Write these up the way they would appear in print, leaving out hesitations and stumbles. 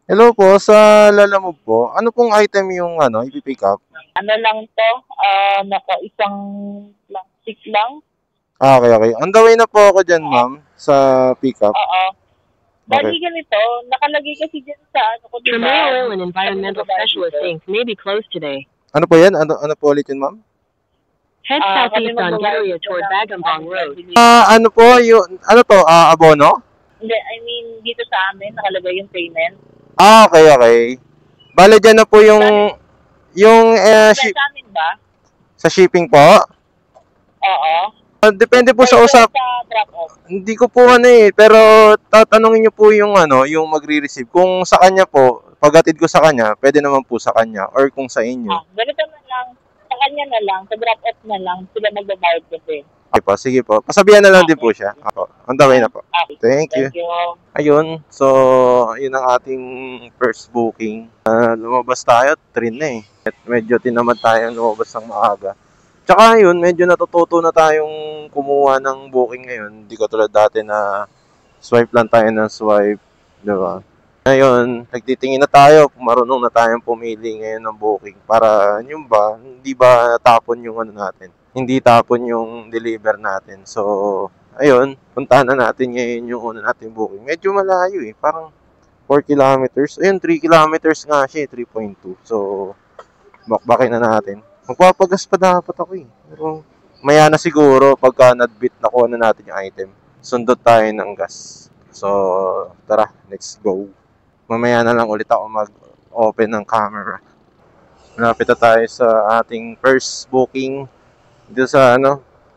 Hello po, sa Lalamove po. Ano pong item yung ipi-pick up? Ano lang 'to, naka-isang plastic lang. Okay, okay. On the way na po ako dyan, ma'am, sa pick up. Oo. Okay. Bali ganito, nakalagay kasi diyan sa ano ko, 'di ba? Tremolo and Environmental Specialist Inc. may be closed today. Ano po yan? Ano po ulit yun, ma'am? Head Kami southeast on magbabayad Gidea toward ng Bagambang ano, Road. Ano po, ano to, abono? Hindi, I mean dito sa amin nakalagay yung payment. Okay, okay. Bale, dyan na po yung Sa amin ba? sa shipping po. Oo. Depende po sa Pero usap. sa drop off. Hindi ko po pero tatanungin niyo po yung yung magre-receive. Kung sa kanya po, paghatid ko sa kanya, pwede naman po sa kanya or kung sa inyo. Ganito na lang, sa kanya na lang, sa drop off na lang sila magbabayad kasi. Okay po, sige po. Pasabihan na lang din po siya. Ako, on the way na po. Okay. Thank you. Thank you. Ayun, so, yun ang ating first booking. Lumabas tayo, 3 na eh. At medyo tinamad tayo lumabas ng maaga. Tsaka yun, medyo natututo na tayong kumuha ng booking ngayon. Hindi ko tulad dati na swipe lang tayo ng swipe. Diba? Ngayon, nagtitingin na tayo, marunong na tayong pumili ngayon ng booking. Para, yun ba, hindi ba tapon yung natin? Hindi tapon yung deliver natin. So, ayun, puntahan na natin ngayon yung natin booking. Medyo malayo eh, parang 4 kilometers. Ayun, 3 kilometers nga siya, 3.2. So, bakbakin na natin. Magpapagas pa dapat ako eh. Pero, maya na siguro pagka nadbit na kuha na natin yung item. Sundot tayo ng gas. So, tara, let's go. Mamaya na lang ulit ako mag-open ng camera. Malapit na tayo sa ating first booking dito sa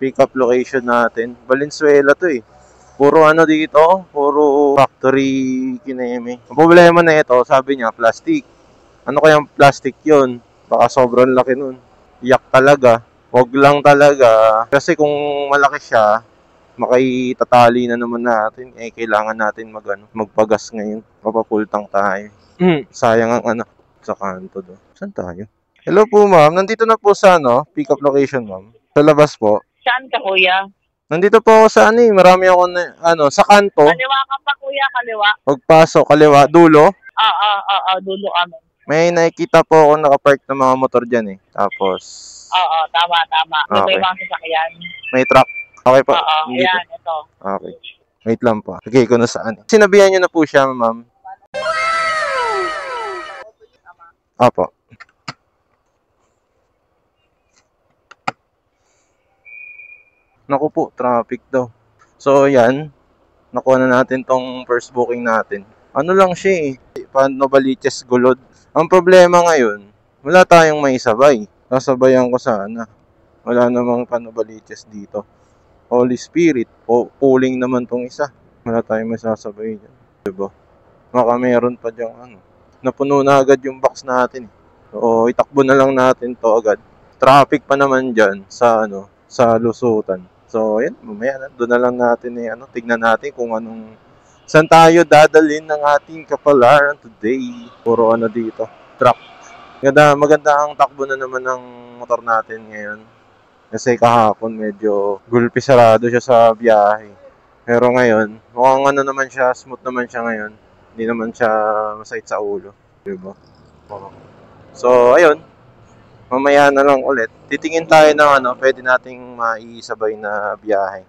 pick-up location natin. Valenzuela to eh. Puro dito, puro factory kineme. Ang problema na ito, sabi niya, plastic. Ano kayang plastic yun? Baka sobrang laki nun. Yak talaga. Wag lang talaga. Kasi kung malaki siya, makaitatali na naman natin. Eh, kailangan natin magpagas ngayon. Papapultang tayo. Sayang ang sa kanto do. Saan tayo? Hello po ma'am, nandito na po sa pick-up location ma'am. Sa labas po. Saan ka, kuya? Nandito po ako sa marami ako sa kanto. Kaliwa ka pa, kuya, kaliwa. Pagpasok, kaliwa, dulo. Dulo kami. May nakikita po ako nakapark ng mga motor dyan eh. Tapos... Oo, tama. May Okay. mga sasakyan. May truck. Okay po. Oo, Dito. ayan, ito. Okay. Wait lang po. Okay, kung nasaan. Sinabihan niyo na po siya, ma'am. Opo. Naku po, traffic daw. So, yan. Nakuha na natin tong first booking natin. Ano lang siya eh. Novaliches Gulod. Ang problema ngayon, wala tayong maisabay. Sasabayan ko sana. Wala namang Novaliches dito. Holy Spirit. Pulling naman tong isa. Wala tayong masasabay dyan. Diba? Baka meron pa dyan Napuno na agad yung box natin. So, itakbo na lang natin to agad. Traffic pa naman dyan sa sa lusutan. So, yan, mamaya na. Doon na lang natin tignan natin kung saan tayo dadalhin ng ating kapalaran today. Puro dito, truck. Maganda ang takbo na naman ng motor natin ngayon. Kasi kahapon medyo gulpi sarado siya sa biyahe. Pero ngayon, mukhang naman siya, smooth naman siya ngayon. Hindi naman siya masakit sa ulo. Diba? So, ayun. Mamaya na lang ulit. Titingin tayo ng pwede nating maisabay na biyahe.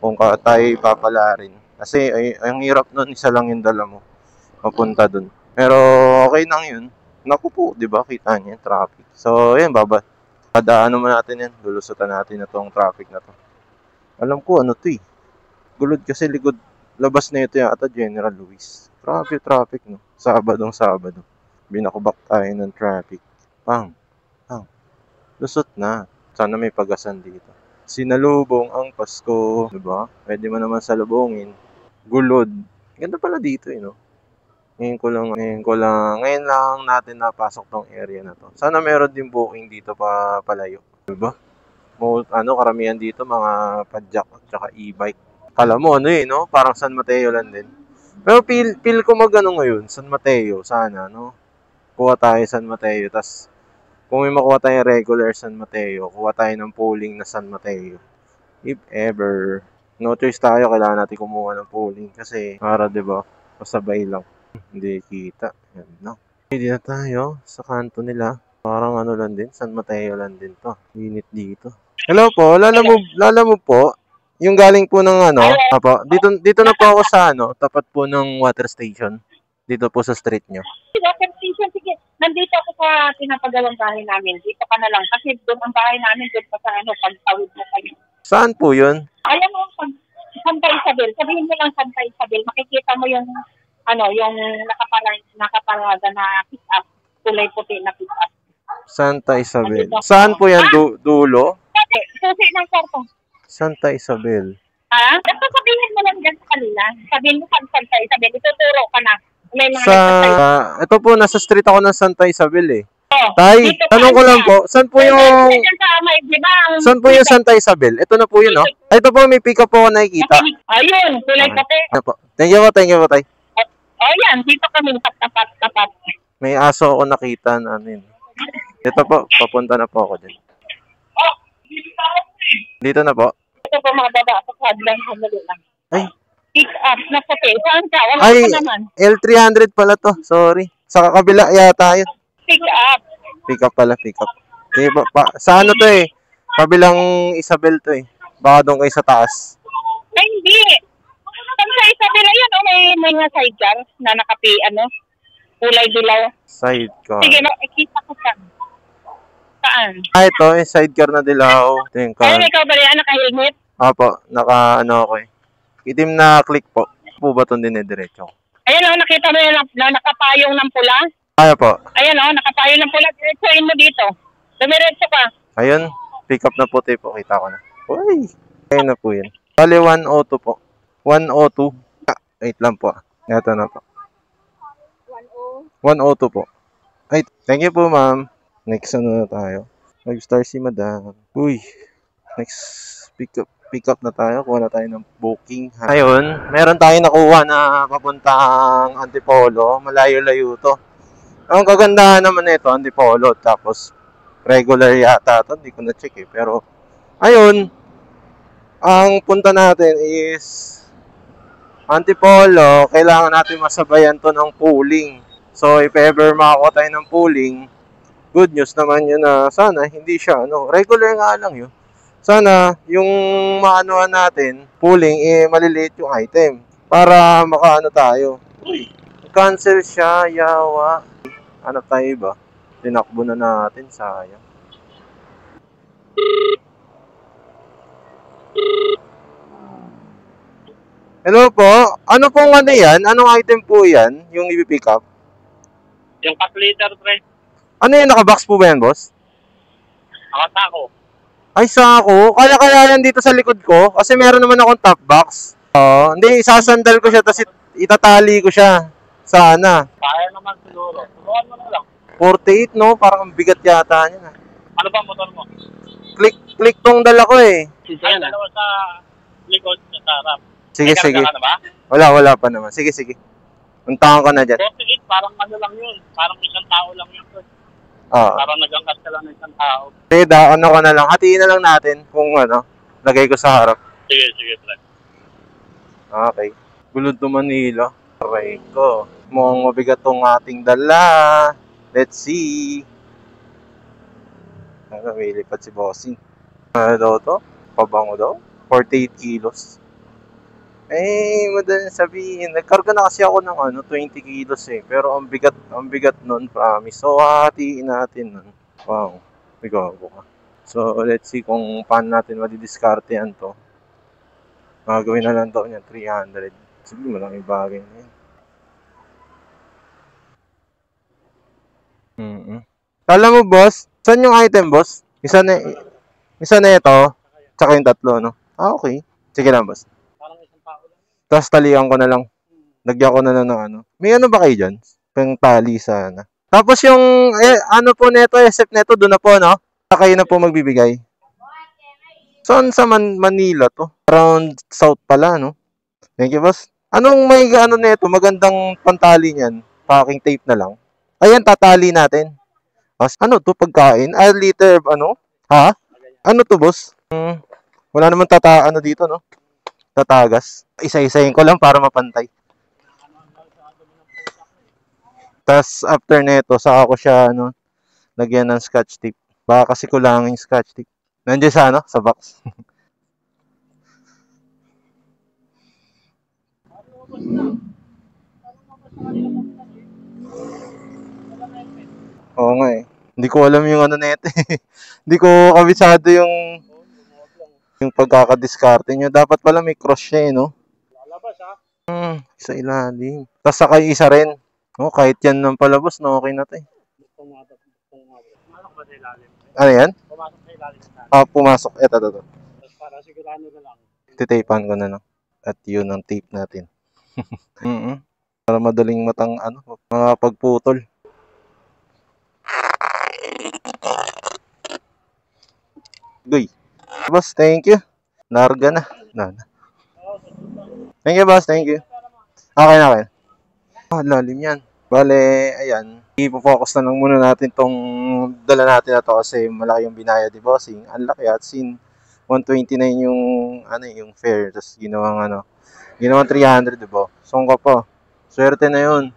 Kung tayo papalarin. Kasi ang hirap nun, isa lang yung dala mo. Papunta dun. Pero okay lang yun. Naku po, di ba? Kita niyo yung traffic. So, ayun, padaan naman natin yan. Lulusutan natin na tong traffic na to. Alam ko, to eh. Gulod kasi likod. Labas na ito yata, General Luis. Traffic, no? Sabado. Binakubak tayo ng traffic. Pang. Lusot na. Sana may pagasan dito. Sinalubong ang Pasko. Diba? Pwede mo naman salubungin. Gulod. Ganda pala dito no? Ngayon lang natin napasok tong area na to. Sana meron din booking dito palayo. Diba? Karamihan dito mga padjak at saka e-bike. Kala mo no? Parang San Mateo lang din. Pero feel ko ngayon, San Mateo, sana, no? Kuha tayo San Mateo, tas kung may makuha tayong regular San Mateo, kuha tayo ng pooling na San Mateo. If ever, no choice tayo, kailangan natin kumuha ng pooling kasi para, diba, masabay lang. Hindi kita. Yan lang. Hindi na tayo sa kanto nila. Parang ano lang din. San Mateo lang din to. Init dito. Hello po. Lala mo po. Yung galing po ng ano. Apo. Dito na po ako sa ano. Tapat po ng water station. Dito po sa street nyo. Water station, sige. Nandito ako sa pinapagawang bahay namin. Dito ka na lang. Kasi doon ang bahay namin, doon pa sa ano, pagtawid mo kayo. Saan po yun? Alam mo, Santa Isabel. Sabihin mo lang Santa Isabel. Makikita mo yung, ano, yung nakaparaga na pick up. Kulay puti na pick up. Santa Isabel. Saan po yan? Dulo? Susi ng kwarto. Santa Isabel. Ha? Basta sabihin mo lang dyan sa kanila. Sabihin mo Santa Isabel. Ituturo ka na. May mga Ito po, nasa street ako ng Santa Isabel eh. Oh, Tay, tanong ko lang po, saan po yung... Diba, Saan po yung Santa Isabel? Ito na po yun, no? Ay, ito po, may pick up po ako nakikita. Ayun, kulay puti. Ano po? Thank you po, Tay. Oh, yan, dito kami tapat. May aso ako nakita na ano yun. Ito po, papunta na po ako dyan. Oh, Dito na po. ito po mga baba, pagkadlang sandali lang. Ay, Pick up na puti. Saan ka? Wala ay, ka naman. L300 pala to. Sorry. Sa kakabila yata yun. Pick up. Pick up pala, pick up. Okay, sa ano to eh? Kabilang Isabel to eh. Baka doon kayo sa taas. Ay, hindi. Santa Isabel, yan, oh, may mga sidecar na nakapi, kulay dilaw. Sidecar. Sige, nakikita ko siya. Saan? Ito eh, sidecar na dilaw. Ito yung Ayun, ikaw ba yan? Naka-helmet? Apo, naka ano ako eh. Itim na click po. Po ba itong dinediretso? Ayan, nakita mo yan na nakapayong ng pula? Kaya po. Ayan, nakapayong ng pula. Diretsoin mo dito. Dumiretso ka. Ayun, pick up na puti po. Kita ko na. Uy, ayun na po yun. Bale, 102 po. 102. Wait lang po. Ito na po. 102 po. Ay, thank you po, ma'am. Next ano na tayo. Nag-star si madam. Uy, next pick up na tayo. Kuha na tayo ng booking. Ayun, meron tayong nakuha na papuntang Antipolo. Malayo-layo to. Ang kagandahan naman nito, Antipolo. Tapos, regular yata to. Hindi ko na-check eh. Pero, ayun, ang punta natin is Antipolo. Kailangan natin masabayan to ng pooling. So, if ever makakuha tayo ng pooling, good news naman yun na sana hindi siya, regular nga lang yun. Sana yung maanohan natin, pooling, maliliit yung item. Para makaano tayo. Cancel siya, yawa. Ano tayo ba? Tinakbo na natin, sayang. Hello po, ano pong ano yan? Anong item po yan? Yung i-pick up? Yung cut liter, pre. Ano yan? Nakabox po ba yan, boss? Ako. Ay, sako. Kaya yan dito sa likod ko. Kasi meron naman akong top box. Hindi, isasandal ko siya, tapos itatali ko siya. Sana. Kaya naman siguro. Turuan mo na lang. 48, no? Parang ang bigat yata niya. Ano ba motor mo? Click tong dala ko eh. Ay, dalawa sa likod sa harap. Sige. Ka na ba? Wala pa naman. Sige. Untahan ko na dyan. 48, parang ano lang yun. Parang isang tao lang yun. Oo. Parang nag-angkat ka lang ng isang tao. Sige, ano ko na lang. Hatiin na lang natin kung lagay ko sa harap. Sige, pre. Okay. Gulod to Manila. Aray ko. Mukhang mabigat tong ating dala. Let's see. May lipat si Bossing. Ano daw to? Pabango daw? 48 kilos. Madaling sabihin. Nagkarga na kasi ako ng 20 kilos eh. Pero ang bigat nun, promise. So, hatiin natin nun. Wow. Bigago ka. So, let's see kung paano natin madidiscarte yan to. Magagawin na lang daw niya 300. Sige, malaking bagay na yan. Kala mo, boss? Saan yung item, boss? Isa na ito, tsaka yung tatlo, no? Okay. Sige lang, boss. Tapos talian ko na lang. Lagyan ko na lang ng May ba kayo dyan? Pang tali sana. Tapos yung, po neto, except neto, doon na po, no? Kayo na po magbibigay. Saan sa Manila to? Around south pala, no? Thank you, boss. Anong may neto? Magandang pantali niyan. Packing tape na lang. Ayan, tatali natin. Ano to? Pagkain? Liter, Ha? Ano to, boss? Wala naman dito, no? Tatagas. Isa-isahin ko lang para mapantay. Tas after neto, saka ko siya lagyan ng scotch tape. Baka kasi kulangan yung scotch tape. Nandiyan sa sa box. Oo nga eh. Hindi ko alam yung neto eh. Hindi ko kabisado yung pagkakadiskarte niya. Dapat pala may cross siya eh, no? Lalabas ha? Sa ilalim. Tapos saka isa rin. Oh, kahit yan ng palabas, no, okay na to eh. Pumasok ba sa ilalim? Ano yan? Pumasok sa ilalim na. Pumasok. Eto. Tapos para sigurado na lang. Titapean ko na lang. At yun ang tape natin. Para madaling mga pagputol. Goy. Boss, thank you. Narga na. Thank you, boss. Thank you. Okay na, okay. Lalim yan. Bale, ayan. Ipo-focus na lang muna natin tong dala natin na to kasi malaki yung binayad ni bossing. Ang laki at sin 129 yung yung fare. Tapos ginawang 300, diba? Songka pa. Swerte na yun.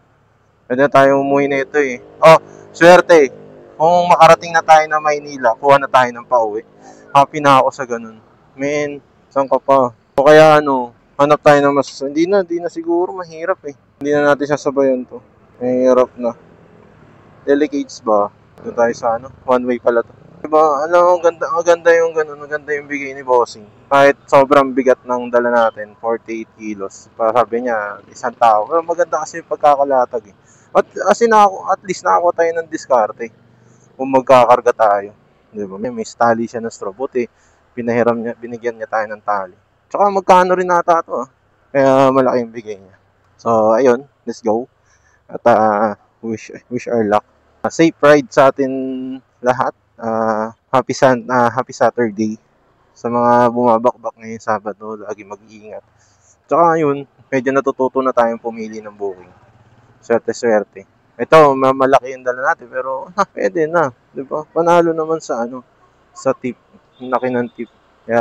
Pwede na tayo umuwi na ito eh. Oh, swerte. Kung makarating na tayo na Maynila, kuha na tayo ng pauwi. Happy na ako sa ganun. Men, songka pa. O kaya hanap tayo na mas... Hindi na siguro. Mahirap eh. Hindi na natin sasabayan to. Mahirap na. Delegates ba? Doon tayo sa one way pala to. Diba? Maganda yung ganun. Maganda yung bigay ni bossing. Kahit sobrang bigat ng dala natin, 48 kilos. Sabi niya, isang tao. Pero maganda kasi yung pagkakalatag eh. At least nakakuha tayo ng diskarte. Kung magkakarga tayo. Diba? May tali siya ng straw. Buti, binigyan niya tayo ng tali. Tsaka magkano rin nata ito Kaya malaki yung bigay niya. So, ayun. Let's go. At wish our luck. Safe ride sa atin lahat. Happy Saturday. Sa mga bumabakbak ngayong Sabado, lagi mag-iingat. Tsaka yun, medyo natututo na tayong pumili ng booking. Swerte-swerte. Ito, malaki yung dala natin, pero pwede na. Diba? Panalo naman sa sa tip. Laki ng tip. Kaya,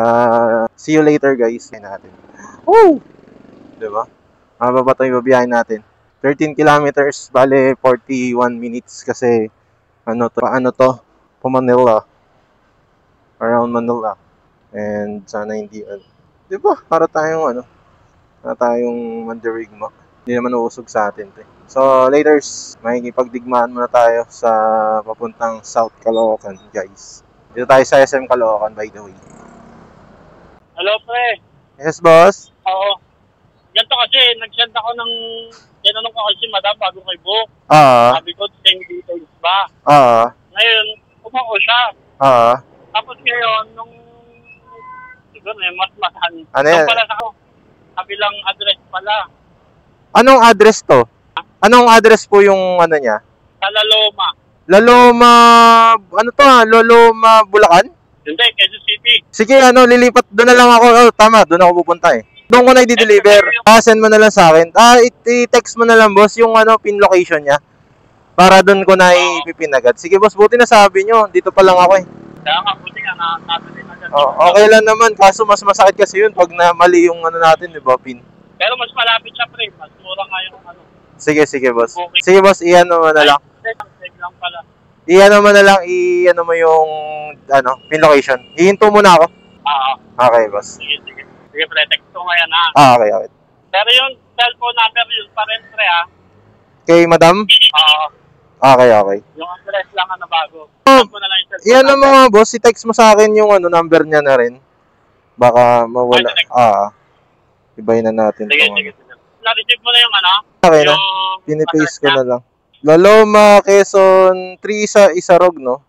see you later guys. Natin. Woo! Diba? Mababa tayo babiyahin natin. 13 kilometers, bale 41 minutes kasi Manila. Around Manila. And sana hindi diba? Para tayong mandirigma. Hindi naman uusog sa atin to. So laters, makikipagdigmaan muna tayo sa papuntang South Caloocan guys. Dito tayo sa SM Caloocan by the way. Hello pre. Yes boss? Oo. Ganito kasi, nag-send ako tinanong ko kasi madam bago kay book. Sabi ko, same details ba? Ngayon, umako siya. Tapos ngayon, siguro mas matahan. Ano yan? Pala sa kabilang address pala. Anong address to? Anong address po yung niya? Sa Laloma. Laloma, Laloma, Bulacan? Hindi, Quezon City. Sige, lilipat doon na lang ako. Tama, doon ako pupunta eh. Doon ko na i-deliver. Send mo na lang sa akin. I-text mo na lang boss yung pin location niya. Para doon ko na ipipin agad. Sige boss, buti na sabi nyo. Dito pa lang ako eh. Kaya nga, buti nga nakakatabi na agad. Okay lang naman. Kaso mas masakit kasi yun pag mali yung natin, di ba, pin. Pero mas malapit siya pre. Mas mura nga yung Sige boss. Sige boss, i-ano mo na lang. Lang pala. I-ano mo na lang, i-ano mo yung pin location. Hihinto muna ako. Okay boss. Sige pre, text ko ngayon ha. Okay. Pero yung cellphone number yun pa rin pre ha. Kay madam? Okay. Yung address lang bago. Mo na lang yung cellphone Iyan mo mga boss, i-text mo sa akin yung number niya na rin. Baka mawala. Ibayin na natin. Sige. Na-receive mo na yung Okay na. Pinipaste ko na lang. Laloma, Quezon, 3 Isarog, no?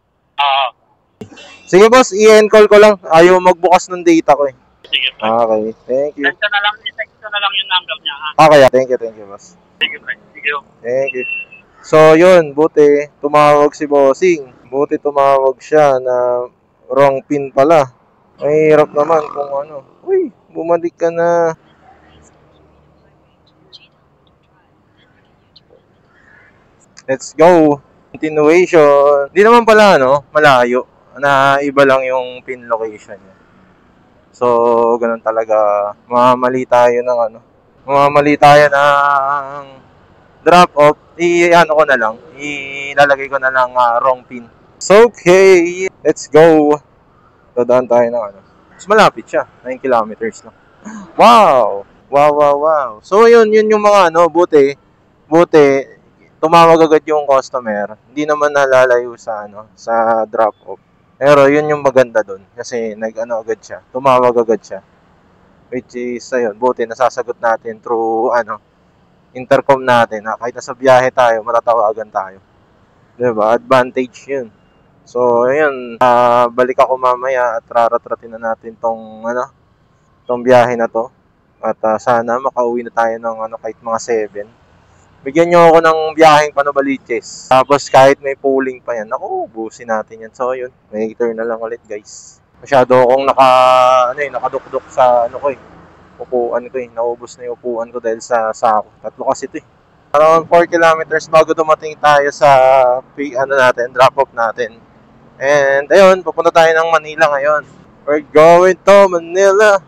Sige boss, i-encall ko lang. Ayaw magbukas ng data ko eh. Sige. Okay, thank you. I-text ko na lang yung number niya ha. Okay, thank you boss. Sige pre. Sige. Thank you. So yun, buti tumawag si bossing. Buti tumawag siya na wrong pin pala. Mahirap naman kung uy, bumalik ka na. Let's go. Continuation. Hindi naman pala malayo. Na iba lang yung pin location niya. So, ganun talaga. Mamamali tayo ng drop off, i-ano ko na lang, ilalagay ko na lang wrong pin. So, okay, let's go. Dadaan tayo ng ano. Mas malapit siya, 9 kilometers lang. Wow! Wow. So, yun yung mga ano, buti, tumawag agad yung customer. Hindi naman nalalayo sa ano, sa drop off. Pero yun yung maganda doon kasi nag-ano agad siya, tumawag agad siya. Which is ayun, buti nasasagot natin through ano, intercom natin. Kahit nasa biyahe tayo, matatawagan tayo. 'Di ba? Advantage 'yun. So, ayun, balik ako mamaya at raratratin na natin tong ano, tong biyahe na to. At sana makauwi na tayo ng ano, kahit mga 7. Bigyan nyo ako ng biyaheng Panobaliches. Tapos kahit may pooling pa yan, naku, ubusin natin yan. So, yun, may turn na lang ulit, guys. Masyado akong nakadukduk sa ano ko upuan ko Naubos na yung upuan ko dahil sa sako. 3 kasi ito Around 4 kilometers bago dumating tayo sa drop off natin. And ayun, pupunta tayo ng Manila ngayon. We're going to Manila.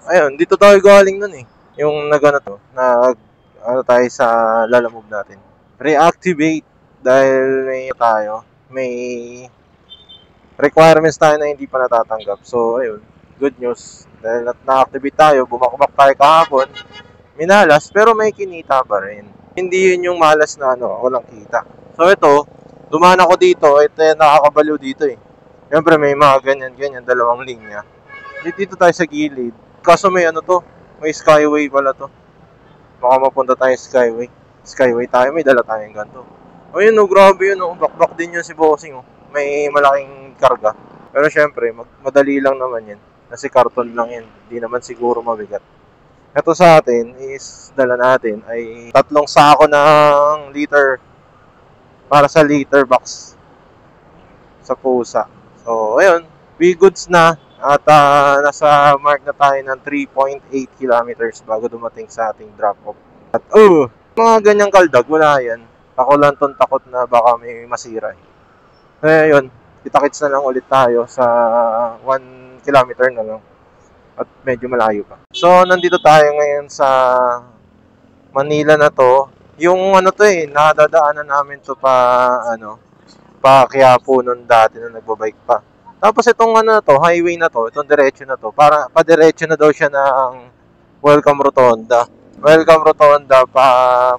Ayun, dito tayo galing nun Yung tayo sa lalamove natin. Reactivate dahil may requirements tayo na hindi pa natatanggap. So, ayun, good news. Dahil na-activate tayo, bumakbak tayo kahapon, minalas, pero may kinita pa rin. Hindi yun yung malas na walang kita. So, ito, dumaan ako dito, ito yung nakakabaliw dito Siyempre, may mga ganyan, dalawang linya. Dito tayo sa gilid. Kaso may may skyway pala to. Baka mapunta tayo skyway. Skyway tayo, may dala tayong ganito. O yun, grabe yun, Bakbak din yun si Bossing, May malaking karga. Pero syempre, madali lang naman yan. Kasi karton lang yan. Hindi naman siguro mabigat. Ito sa atin is, dala natin ay 3 sako ng liter para sa liter box sa pusa. So, ayun, we goods na. At nasa mark na tayo ng 3.8 kilometers bago dumating sa ating drop-off. At mga ganyang kaldag, wala yan. Ako lang tong takot na baka may masira. Ayun, kita-kits na lang ulit tayo sa 1 kilometer na lang. At medyo malayo pa. So, nandito tayo ngayon sa Manila na to. Yung nadadaanan namin to pa Quiapo nun dati na nagbabike pa. Tapos itong highway na to, itong diretso na to, para pa-diretso na daw siya ng Welcome Rotonda. Welcome Rotonda pa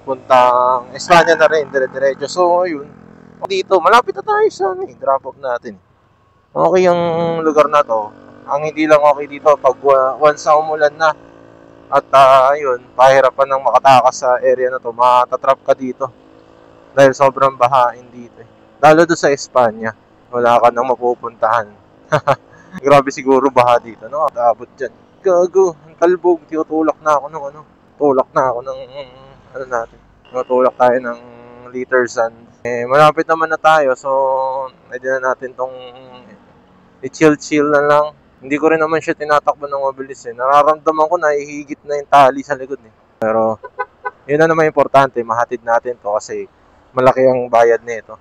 puntang Espanya na rin, dire-diretso. So, ayun. Dito, malapit na tayo sa drop-off natin. Okay yung lugar na to. Ang hindi lang okay dito, pag once na umulan na, at ayun, pahirapan ng makatakas sa area na to, matatrap ka dito. Dahil sobrang bahain dito Lalo doon sa Espanya. Wala ka nang mapupuntahan. Grabe siguro baha dito, Abot dyan. Gago, ang talbog, tinutulak na ako ng Tulak na ako ng natin. Tutulak tayo ng liter sand. Malapit naman na tayo, so pwede na natin tong i-chill na lang. Hindi ko rin naman siya tinatakbo ng mabilis Nararamdaman ko na ihigit na yung tali sa likod Pero, yun na naman importante, mahatid natin to kasi malaki ang bayad nito.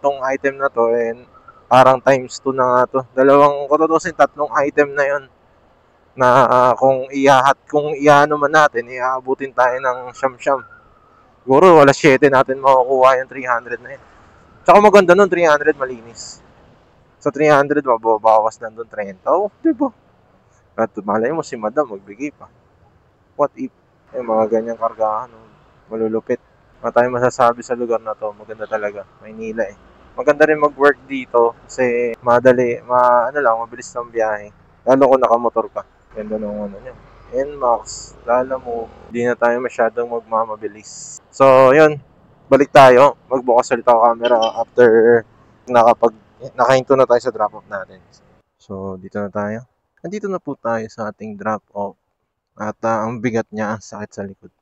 Tong item na to, parang times 2 na nga to. Kung tutusin, 3 item na yun. Na kung iano man natin, iaabutin tayo ng siyam-siyam. Siguro, wala 7 natin makukuha yung 300 na yun. Tsaka maganda nun, 300 malinis. Sa 300, mababawas na doon 30. Diba? At malay mo si Madam, magbigay pa. What if? Mga ganyang kargahan, malulupit. Wala tayong masasabi sa lugar na to. Maganda talaga. Maynila Maganda rin mag-work dito kasi madali, mabilis ng biyahe. Lalo kung nakamotor ka. Ganda nung niya. NMAX, lalo mo, hindi na tayo masyadong magmamabilis. So, yun. Balik tayo. Magbukas ulit ako camera after nakahinto na tayo sa drop-off natin. So, dito na tayo. Nandito na po tayo sa ating drop-off. At ang bigat niya, sakit sa likod.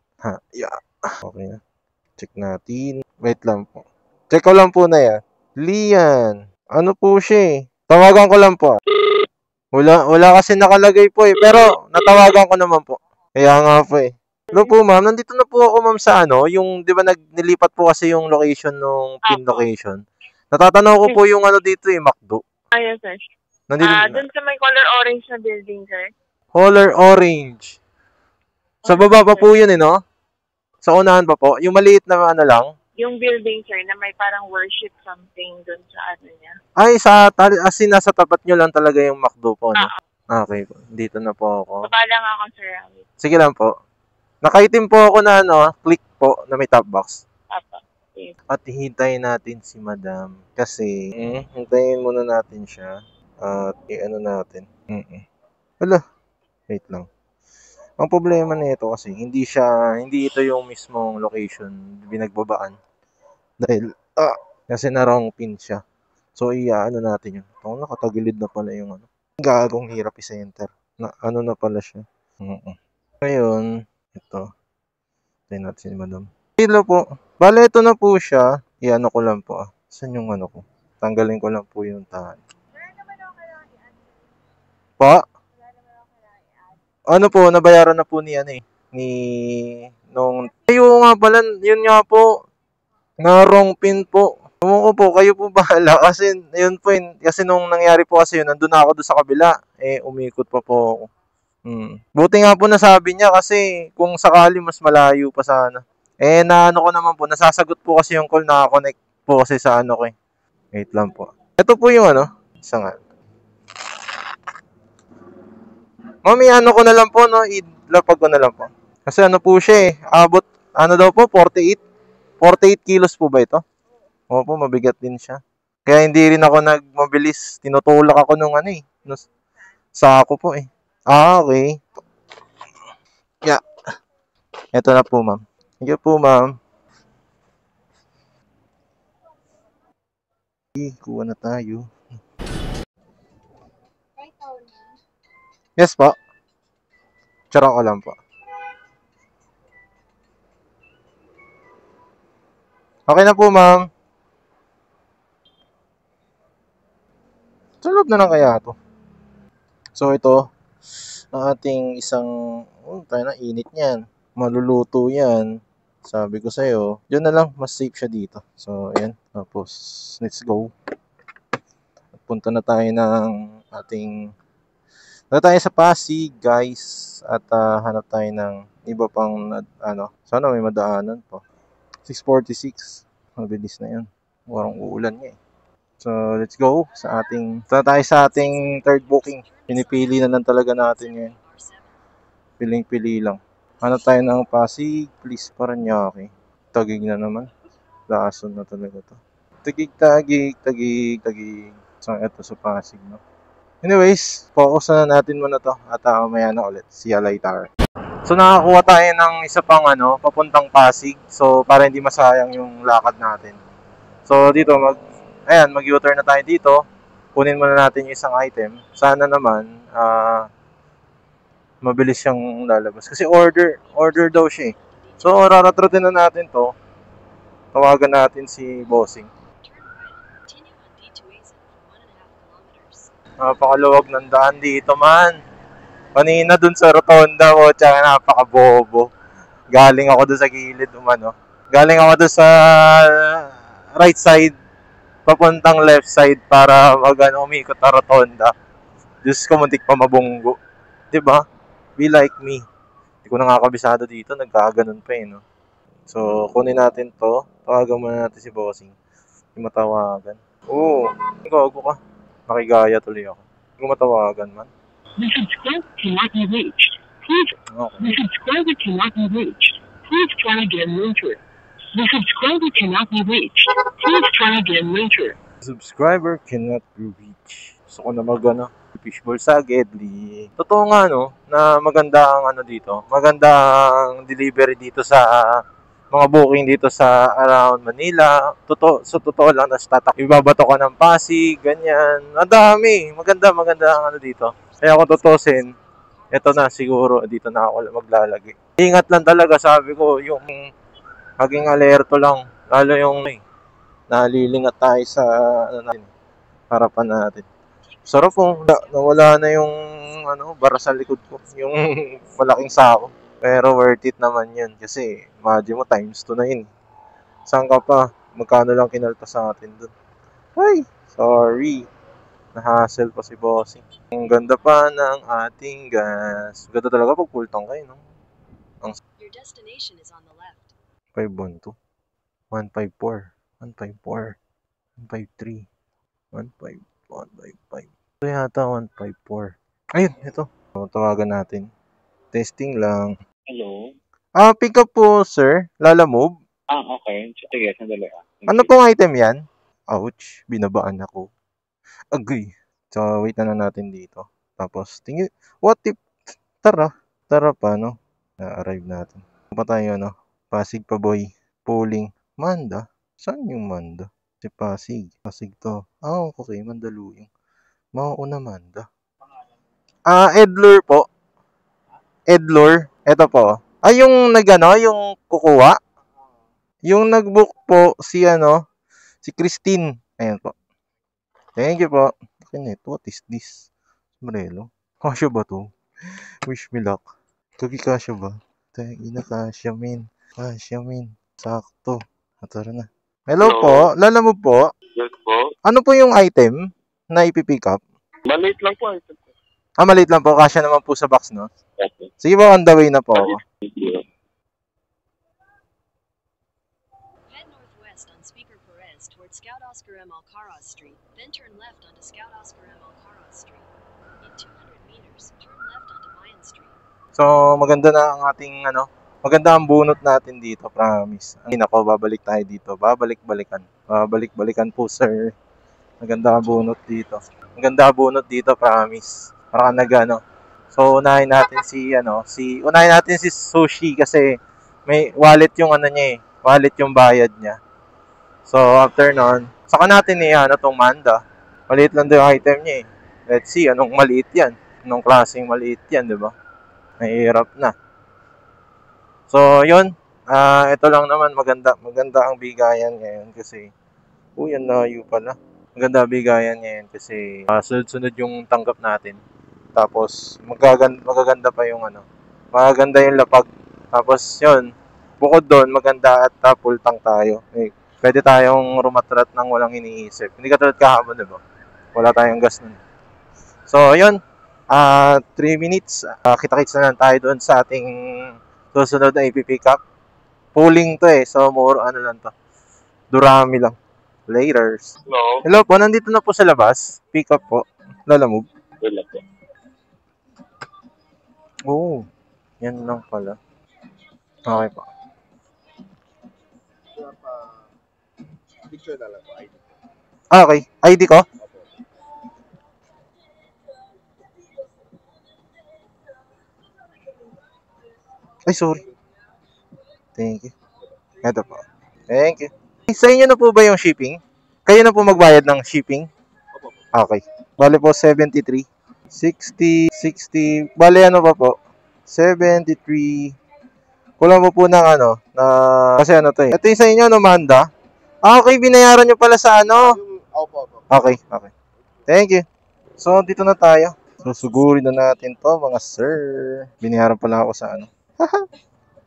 Yeah. Okay na. Check natin. Wait lang po. Check ko lang po na yan. Lian. Ano po siya Tawagan ko lang po. Wala kasi nakalagay po Pero natawagan ko naman po. Kaya nga po Hello po ma'am. Nandito na po ako ma'am sa yung di ba nilipat po kasi yung location nung pin location. Natatanaw ko po yung dito McDo. Yes sir. Nandito Dun sa may color orange na building sir. Color orange. Sa baba pa po yun no? Sa unahan pa po. Yung maliit na ano lang. Yung building, sir, na may parang worship something dun sa ano niya. Ay, as in, nasa tapat nyo lang talaga yung McDo po, no? Okay po. Dito na po ako. Baba lang ako, sir. Sige lang po. Nakaitim po ako na click po na may top box. At hintayin natin si Madam. Kasi, hintayin muna natin siya. At i-ano natin. Wala. Wait lang. Ang problema nito kasi, hindi ito yung mismong location binagbabaan. Dahil, kasi na-wrong pin siya. So, ano natin yun. Nakatagilid na pala yung gagong hirap i-center. Na pala siya. Ngayon, ito. Tignan natin si Madam. Hello po. Bale, ito na po siya. I-ano ko lang po. Saan yung ko? Tanggalin ko lang po yung tahan. Pa? Ano po, nabayaran na po ni Ayo nga pala, yun nga po. Na wrong pin po. Ko po, kayo po bahala. Kasi, yun po yun. Kasi nung nangyari po kasi yun, nandun na ako doon sa kabila. Umikot pa po ako. Buti nga po nasabi niya kasi kung sakali mas malayo pa sana. Naano ko naman po, nasasagot po kasi yung call, nakakonect po kasi sa ko eh. Wait lang po. Ito po yung isa nga. Mami, ko na lang po, no? Ilapag ko na lang po. Kasi po siya eh. Abot, daw po, 48 kilos po ba ito? Opo, mabigat din siya. Kaya hindi rin ako nagmabilis. Tinutulak ako nung sako po eh. Okay. Yeah. Ito na po, ma'am. Thank you po, ma'am. Kuha na tayo. Yes po. Charot ko lang po. Okay na po, ma'am. Sa loob na lang kaya ito. So, ito. Ang ating isang... tayo na, init niyan. Maluluto yan. Sabi ko sa'yo. Yun na lang, mas safe siya dito. So, ayan. Tapos, let's go. Punta na tayo ng ating... Punta tayo sa Pasig, guys. At hanap tayo ng iba pang, sana may madaanan po. 6:46. Mabilis na yan. Warang uulan nga eh. So, let's go punta tayo sa ating third booking. Pinipili na lang talaga natin ngayon. Piling-pili lang. Hanap tayo ng Pasig, please, Paranaque. Tagig na naman. Lason na talaga to. Tagig. So, ito sa Pasig, no? Anyways, focus na natin muna to at mamaya na ulit. See you later. So, nakakuha tayo ng isa pang papuntang Pasig. So, para hindi masayang yung lakad natin. So, dito mag-U-turn na tayo dito. Kunin muna natin yung isang item. Sana naman, mabilis siyang lalabas. Kasi order daw siya eh. So, raratrotin na natin to. Tawagan natin si Bossing. Napakaluwag ng daan dito, man. Kanina dun sa rotonda mo, tsaka napakabobo. Galing ako dun sa gilid, Galing ako dun sa right side, papuntang left side para umikot na rotonda. Diyos ko, muntik pa mabunggo. Diba? Be like me. Hindi ko nakakabisado dito, nagkaganon pa eh, no? So, kunin natin to. Tawagan muna natin si Bossing. Hindi matawagan. Oo, gago ka. Nakigaya tuloy ako. Hindi ko matawagan, man. The subscriber cannot be reached. Please, The subscriber cannot be reached. Please try again later. The subscriber cannot be reached. Please try again later. Subscriber cannot be reached. Gusto ko na fishball sa Gedli. Totoo nga, na maganda ang dito. Maganda ang delivery dito sa mga booking dito sa around Manila. Totoo lang, ibabato ka ng Pasig, ganyan. Ang dami. Maganda ang dito. Kaya kung tutusin, ito na siguro, dito na ako maglalagay. Ingat lang talaga, sabi ko, yung maging alerto lang. Lalo yung nalilingat tayo sa harapan natin. Sarap po, nawala na yung bara sa likod ko, yung malaking sako. Pero worth it naman yun kasi imagine mo times 2 na yun. Saan ka pa? Magkano lang kinalta sa atin dun? Ay, sorry. Na-hassle pa si Bossing. Ang ganda pa ng ating gas. Ganda talaga pag full tank kayo, no? Your destination is on the left. 512. 154. 154. 153. 155. Ito yata 154. Ayun, ito. So, tawagan natin. Testing lang. Hello? Pick up po, sir. Lala Move. Okay. Sige, sandali. Ano pong item yan? Ouch, binabaan ako. Agoy. So, wait na natin dito. Tapos, tingin, what if, tara pa, no? Na-arrive natin. Ano pa tayo, no? Pasig pa, boy. Pulling. Manda? Saan yung Manda? Si Pasig. Pasig to. Okay, Mandaluyong. Mauna Manda. Edlure po. Edlure. Ito po. Yung yung kukuha. Yung nag-book po si si Christine. Ayan po. Thank you po. What is this? Marelo. Kasya ba to? Wish me luck. Kagi kasya ba? Ina kasya min. Kasya min. Sakto. Tara na. Hello po. Lala mo po. Yes po. Ano po yung item na ipipick up? Maliit lang po. Maliit lang po. Kasya naman po sa box, no? Okay. Sige po, on the way na po ako. Head northwest on Speaker Perez toward Scout Oscar M. Alcaraz Street, then turn left onto Scout Oscar M. Alcaraz Street. In 200 meters, turn left onto Mayan Street. So, maganda na ang ating maganda ang bunot natin dito, promise. Ang ako, babalik tayo dito. Babalik-balikan. Babalik-balikan po, sir. Maganda ang bunot dito. Maganda ang bunot dito, promise. Para So, unahin natin si Sushi kasi may wallet yung niya eh. Wallet yung bayad niya. So, after nun, saka natin tong Manda. Maliit lang daw yung item niya eh. Let's see, anong maliit yan? Anong klaseng maliit yan, di ba? Nahihirap na. So, yun. Ito lang naman, maganda ang bigayan ngayon kasi, ang layo pala. Maganda bigayan ngayon kasi sunod-sunod yung tanggap natin. Tapos magaganda pa yung magaganda yung lapag. Tapos yun, bukod doon maganda at full tank tayo. Pwede tayong rumatrat ng walang iniisip. Hindi katulad kahapon, diba? Wala tayong gas nun. So yun, 3 minutes. Kita-kits na lang tayo doon sa ating susunod na ipipick up. Pulling to eh. So more lang to. Durami lang. Laters. Hello po, nandito na po sa labas. Pick up po. Lala Move. Wala po. Yan lang pala. Okay po. Picture na lang po, ID. Okay. ID ko? Ay, sorry. Thank you. Ito po. Thank you. Sa inyo na po ba yung shipping? Kayo na po magbayad ng shipping? Okay. Bale po, 73. 60. Bale pa po? 73. Kulang po ng kasi to eh. Ito yung sa inyo, Manda? Okay, binayaran nyo pala sa Opo. Okay. Thank you. So, dito na tayo. Susugurin na natin to, mga sir. Binayaran pala ako sa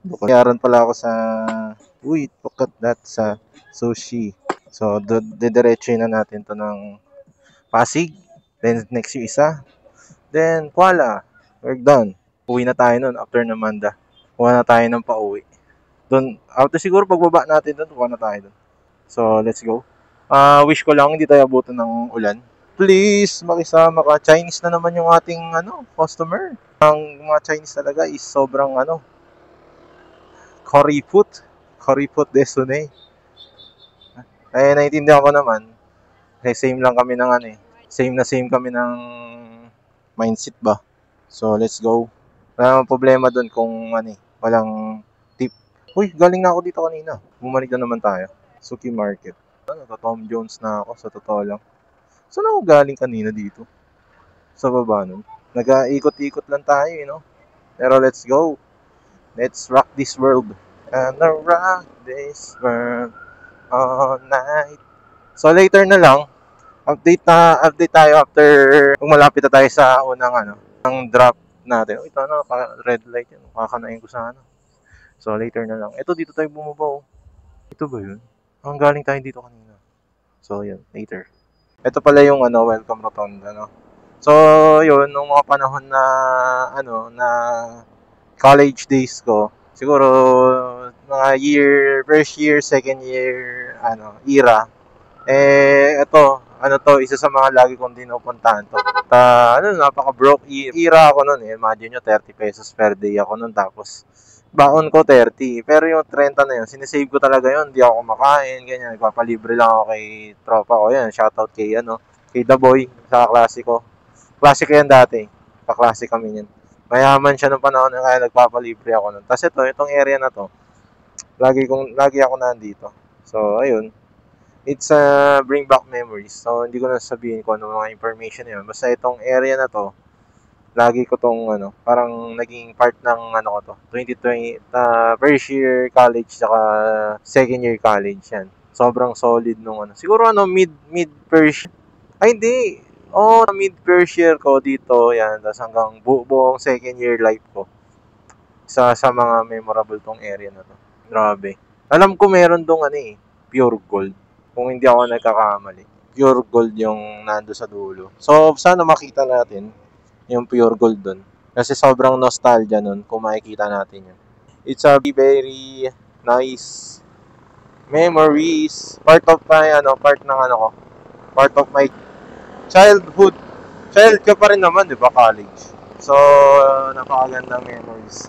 Binayaran pala ako sa look at that, sa Sushi. So, didiretso na natin to ng Pasig. Then, next yung isa. Then, voila. We're done. Uwi na tayo nun after ng Manda. Kuha na tayo ng pauwi. Doon, after siguro pagbaba natin doon, kuha na tayo doon. So, let's go. Wish ko lang hindi tayo abutan ng ulan. Please, makisama ka. Chinese na naman yung ating customer. Ang mga Chinese talaga is sobrang curry food destiny. Naiintindihan ko naman. Kasi same lang kami ng same kami ng mindset ba. So, let's go. Wala namang problema doon kung walang tip. Uy, galing na ako dito kanina. Bumalik na naman tayo. Suki Market. Tom Jones na ako, sa totoo lang. Saan ako galing kanina dito? Sa baba nun. Nag-iikot-ikot lang tayo, Pero let's go. Let's rock this world. And rock this world all night. So, later na lang. Update tayo after kung malapit na tayo sa unang ang drop natin. Ito red light yan. Makakanain ko sa So, later na lang. Ito, dito tayo bumaba. Ito ba yun? Ang galing tayo dito kanina. So, yun. Later. Ito pala yung welcome rotonda, So, yun, nung mga panahon na na college days ko, siguro mga first year, second year, era. Isa sa mga lagi kong dinupuntahan to. Napaka-broke era ako nun. Imagine nyo, 30 pesos per day ako nun. Tapos, baon ko 30. Pero yung 30 na yun, sinisave ko talaga yun. Hindi ako kumakain, ganyan. Nagpapalibre lang ako kay tropa ko. Yan, shoutout kay The Boy, sa klase ko. Klase ko yan dati. Kaklase kami yan. Mayaman siya nung panahon kaya nagpapalibre ako nun. Tapos itong area na to, lagi ako nandito. So, ayun. It's bring back memories. So, hindi ko na sabihin kung ano mga information yun. Basta itong area na to, lagi ko tong parang naging part ng ko to. 2020, first year college saka second year college yan. Sobrang solid nung Siguro mid first. Ay, hindi. Mid first year ko dito, yan. Tapos hanggang buong second year life ko. Isa sa mga memorable tong area na to. Grabe. Alam ko meron dong pure gold. Kung hindi ako nagkakamali. Pure gold yung nando sa dulo. So, sana makita natin yung pure gold dun. Kasi sobrang nostalgia nun kung makikita natin yun. It's a very nice memories. Part of my childhood. Child ka pa rin naman, di ba, college? So, napakagandang memories.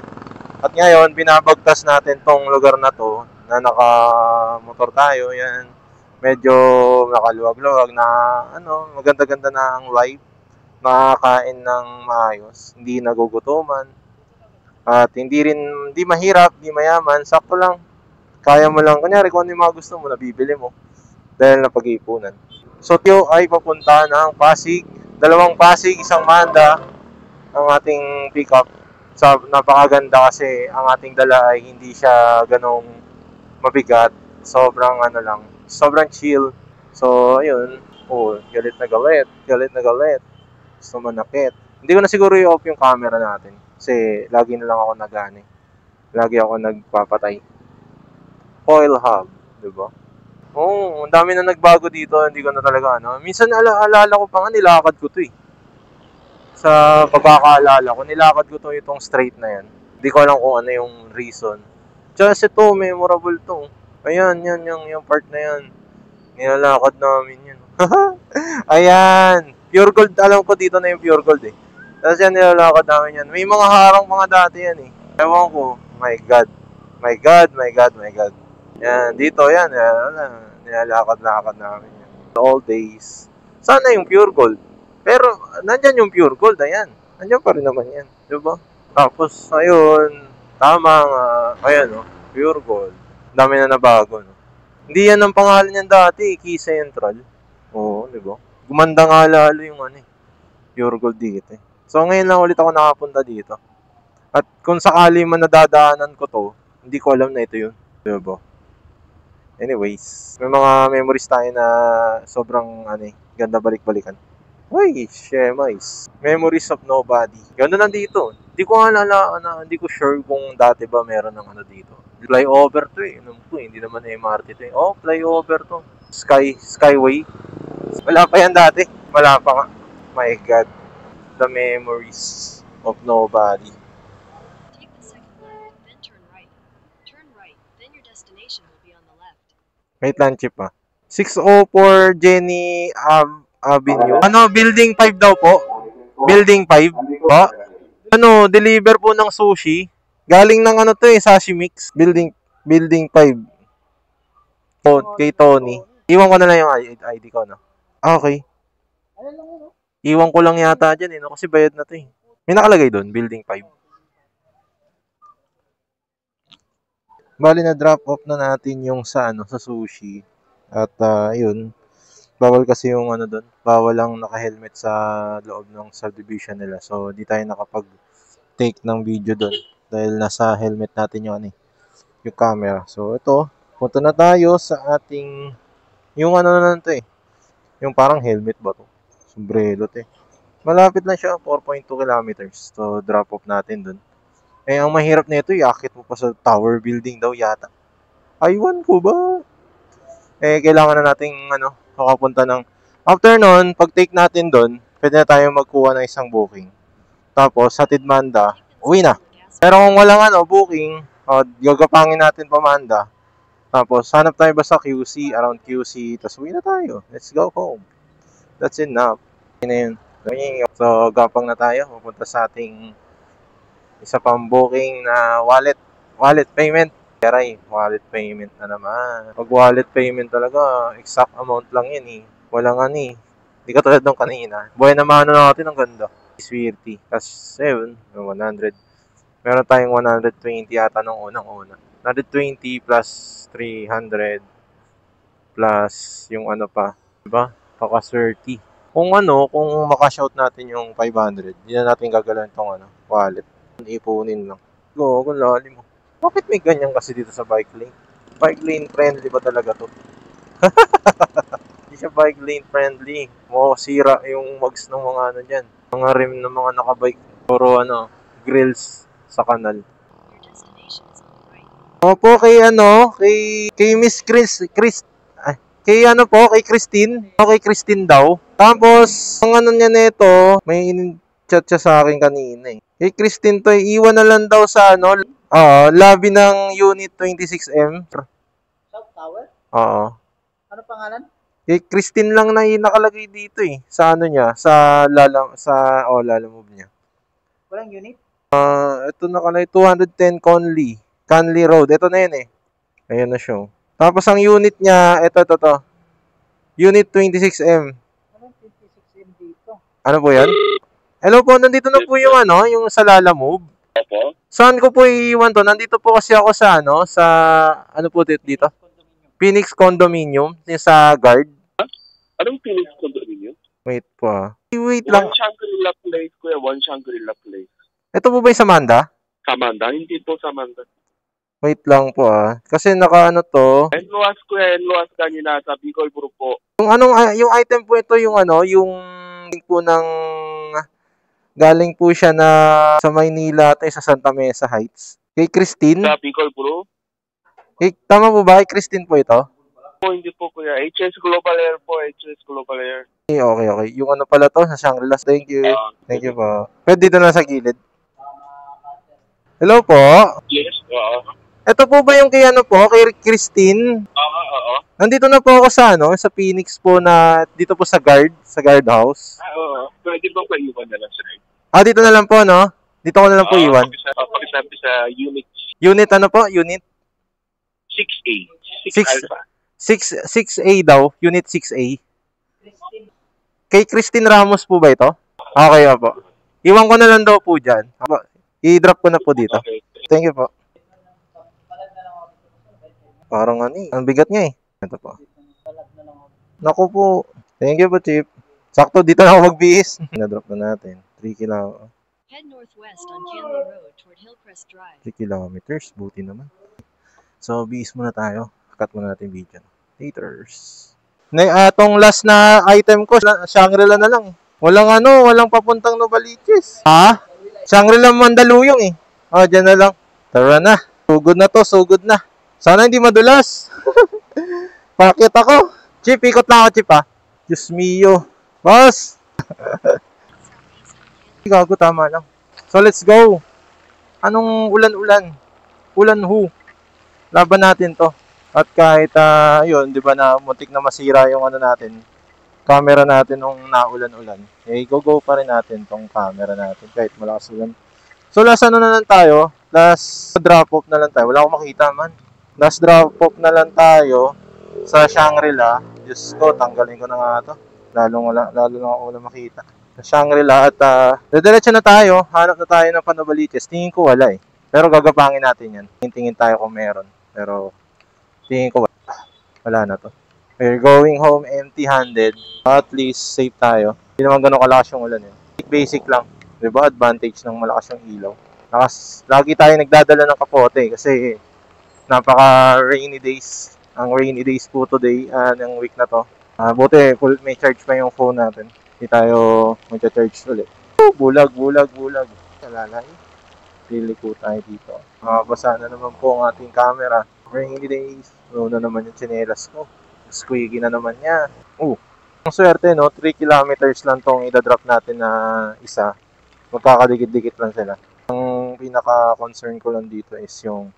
At ngayon, binabagtas natin tong lugar na to na naka-motor tayo. Yan. Medyo nakaluwag-luwag na maganda-ganda na ang life. Nakakain ng maayos. Hindi nagugutuman. At hindi mahirap, hindi mayaman. Sakto lang. Kaya mo lang. Kunyari, kung ano yung mga gusto mo, nabibili mo. Dahil napag-iipunan. So, Tio ay papunta ng Pasig. 2 Pasig, 1 Manda ang ating pick-up. So, napakaganda kasi ang ating dala ay hindi siya ganong mabigat. Sobrang sobrang chill. So, ayun. Galit na galit. Gusto manakit. Hindi ko na siguro i-off yung camera natin. Kasi, lagi na lang ako lagi ako nagpapatay. Foil hub. Diba? Ang dami na nagbago dito. Hindi ko na talaga, Minsan, alala ko pa nga, nilakad ko to Sa pagkakaalala ko, nilakad ko to itong straight na yan. Hindi ko alam kung ano yung reason. Just ito, memorable to. Ayan, yung part na yan. Nilalakad namin yan. Ayan. Pure gold, alam ko dito na yung pure gold Tapos yan, nilalakad namin yan. May mga harang mga dati yan Ewan ko. My God. Yan, dito yan. Nilalakad namin yan. All days. Sana yung pure gold. Pero, nandyan yung pure gold. Ayan. Nandyan pa rin naman yan. Diba? Tapos, ayun. Tama nga. Ayan, pure gold. Dami na nabago, Hindi yan ang pangalan niyan dati, Key Central. Oo, di ba? Gumanda nga lalo yung pure gold dito. So, ngayon lang ulit ako nakapunta dito. At kung sakali man nadadaanan ko to, hindi ko alam na ito yun. Di ba? Anyways, may mga memories tayo na sobrang, ganda balik-balikan. Uy, shemais. Memories of nobody. Ganda nandito. Hindi ko hindi ko sure kung dati ba meron ng dito. Flyover to hindi naman MRT to flyover to. Skyway. Wala pa yan dati. Wala pa nga. My God. The memories of nobody. Take the second left, then turn right. Turn right, then your destination will be on the left. Wait lang, Chip 604 Jenny Avenue. Building 5 daw po? Building 5 po? Deliver po ng sushi. Galing ng sashimi mix. Building 5. Kay Tony. Iwan ko na lang yung ID ko, Okay. Iwan ko lang yata dyan, kasi bayad na to, May nakalagay doon, Building 5. Bali na drop off na natin yung sa sushi. At yun. Bawal kasi yung doon. Bawal lang naka-helmet sa loob ng subdivision nila. So, di tayo nakapag-take ng video doon. Dahil nasa helmet natin yung yung camera. So, ito. Punta na tayo sa ating yung na to Yung parang helmet ba to? Sombrero to Malapit lang siya. 4.2 kilometers. So, drop off natin doon. Ang mahirap nito, iakit mo pa sa tower building daw yata. Aywan ko ba? Kailangan na nating makapunta ng after nun, pag take natin doon, pwede na tayo magkuha ng isang booking. Tapos, hatid Manda, uwi na. Pero kung walang booking, Gagapangin natin pamanda. Tapos, hanap tayo ba sa QC, around QC, tapos uwi na tayo. Let's go home. That's enough. Yun na yun. So, gapang na tayo. Pupunta sa ating isa pang booking na wallet payment. Yaray, wallet payment na naman. Pag wallet payment talaga, exact amount lang yun eh. Walang ani. Hindi ka tulad nung kanina. Buhay na mano natin, ang ganda. Swerte. Kasi 7, 100. Meron tayong 120 yata nung unang-una. 120 plus 300 plus yung ano pa. Diba? Pakaswerte. Kung makashout natin yung 500, hindi na natin gagalaw itong wallet. Ipunin lang. Go, kung lalim mo. Bakit may ganyan kasi dito sa bike lane? Bike lane friendly ba talaga to? Hindi siya bike lane friendly. Sira yung mags ng mga dyan. Mga rim ng mga nakabike. Puro grills sa kanal. Opo, kay Miss kay Christine. Kay Christine daw. Tapos, ang niya nito, may in-chat siya sa akin kanina eh. Kay Christine to, iwan na lang daw sa lobby ng Unit 26M. South Tower? Oo. Ano pangalan? Kay Christine lang na nakalagay dito eh. Sa niya, sa Lalamove niya. Walang unit? Ito nakalagay 210 Conley Road. Ito na yun eh. Ayan na siya. Tapos ang unit niya, ito. Unit 26M. Anong 26M dito? Ano po yan? Hello po, nandito na po yung yung sa Lalamove. Opo. Saan ko po iiwan to? Nandito po kasi ako sa ano po dito? Phoenix Condominium, yung sa guard. Anong Phoenix Condominium? Wait po Wait lang. One Shangri-La Place, kuya. One Shangri-La Place. Ito po ba yung Samanda? Samanda? Hindi po Samanda. Wait lang po Kasi to. Enluas kuya, Enluas kanina sa Bicol Group po. Yung item po ito, yung yung po ng galing po siya na sa Maynila tayo sa Santa Mesa Heights. Kay Christine? Sa Bicol Group? Tama po ba? Kay Christine po ito? Hindi po kuya. HS Global Air po. HS Global Air. Okay. Yung pala to, sa Shangri-La. Thank you. Thank you po. Pwede dito na sa gilid. Hello po? Yes, Ito po ba yung kay kay Christine? Oo. Nandito na po ako sa sa Phoenix po dito po sa guardhouse. Oo. Pwede bang paiwan na lang sir? Dito na lang po, no? Dito ko na lang po iwan. Pakisabi sa unit. Unit po? Unit? 6A. 6 Alpha. 6A daw. Unit 6A. Kay Christine Ramos po ba ito? Okay po. Iwan ko na lang daw po dyan. I-drop ko na po dito. Okay. Thank you po. Parang ang bigat niya eh. Ito po. Naku po. Thank you po, Chief. Sakto, dito na ako magbihis. Na-drop na natin. 3 kilometers. Head northwest on Canley Road toward Hillcrest Drive. 3 kilometers. Buti naman. So, bihis muna tayo. Cut muna natin video. Laters. Itong last na item ko, Shangri-La na lang. Walang papuntang Novaliches. Shangri-La Mandaluyong eh. Dyan na lang. Tara na. Sugod na to, sugod na. Sana hindi madulas. Pakit ako. Chip, ikot na ako, Chip Diyos mio. Boss! Gago, tama lang. So, let's go. Anong ulan-ulan? Ulan who? Laban natin to. At kahit, yun, di ba na muntik na masira yung natin, camera natin nung naulan-ulan. Go pa rin natin tong camera natin kahit malakas ulan. So, last na lang tayo. Last drop-off na lang tayo. Wala akong makita man. Last drop-off na lang tayo sa Shangri-La. Diyos ko, tanggalin ko na nga to. Lalo lang ako wala makita. Sa Shangri-La at diretso na tayo. Hanap na tayo ng Novaliches. Tingin ko wala eh. Pero gagapangin natin yan. Tingin tayo kung meron. Pero tingin ko wala na to. We're going home empty-handed. At least safe tayo. Hindi naman ganun kalakas yung ulan eh. Basic lang. Diba? Advantage ng malakas yung ilaw. Lagi tayo nagdadala ng kapote kasi napaka-rainy days. Ang rainy days po today, ng week na to. Buti, may charge pa yung phone natin. Hindi tayo mag-charge ulit. Bulag. Kalalay. Pili po tayo dito. Basa na naman po ang ating camera. Rainy days. Na naman yung tsinelas ko. Squeaky na naman niya. Ang swerte, no? 3 kilometers lang tong idadrop natin na isa. Magkakadikit-dikit lang sila. Ang pinaka-concern ko lang dito is yung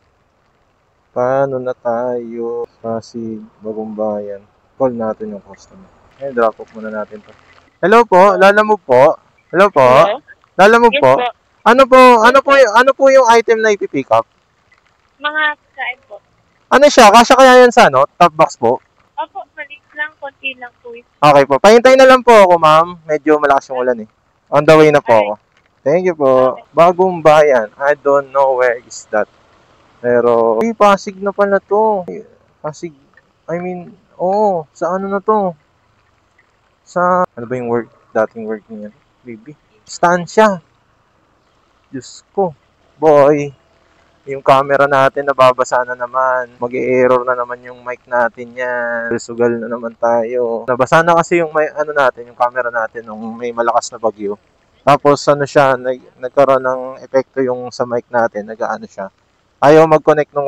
Paano na tayo? Pasig, Bagong Bayan. Call natin yung customer. Drop off muna natin to. Hello po, Lalamove po. Hello po. Hello? Lalamove Yes po. po. Ano po yung item na ipipick up? Mga kain po. Ano siya? Kasya kaya yan sa top box po? Opo, maliit lang, konti lang po. Okay po. Pahintay na lang po ako, ma'am. Medyo malakas yung ulan eh. On the way na po ako. Thank you po. Bagong Bayan. I don't know where is that. Pero, Pasig na pala to. Pasig, sa ano na to? Ano ba yung dating work niya? Baby. Stansya. Diyos ko. Boy. Yung camera natin nababasa na naman. Mag-e-error na naman yung mic natin yan. Sugal na naman tayo. Nabasa na kasi yung yung camera natin nung may malakas na bagyo. Tapos nagkaroon ng epekto yung sa mic natin, siya. Ayaw mag-connect ng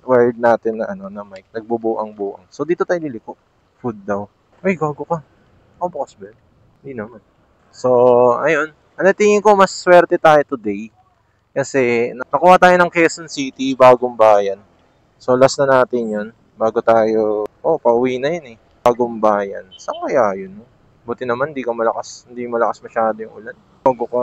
wired natin na mic. Nagbubuang-buang. So dito tayo liliko. Food daw. Ay, gago ka. Ako bukas ba? Hindi naman. So, ayun. Tingin ko mas swerte tayo today. Kasi nakuha tayo ng Quezon City, Bagong Bayan. So last na natin yun. Bago tayo, pauwi na yun eh. Bagong Bayan. Saan kaya yun? Buti naman, hindi malakas masyado yung ulan. Bago ka,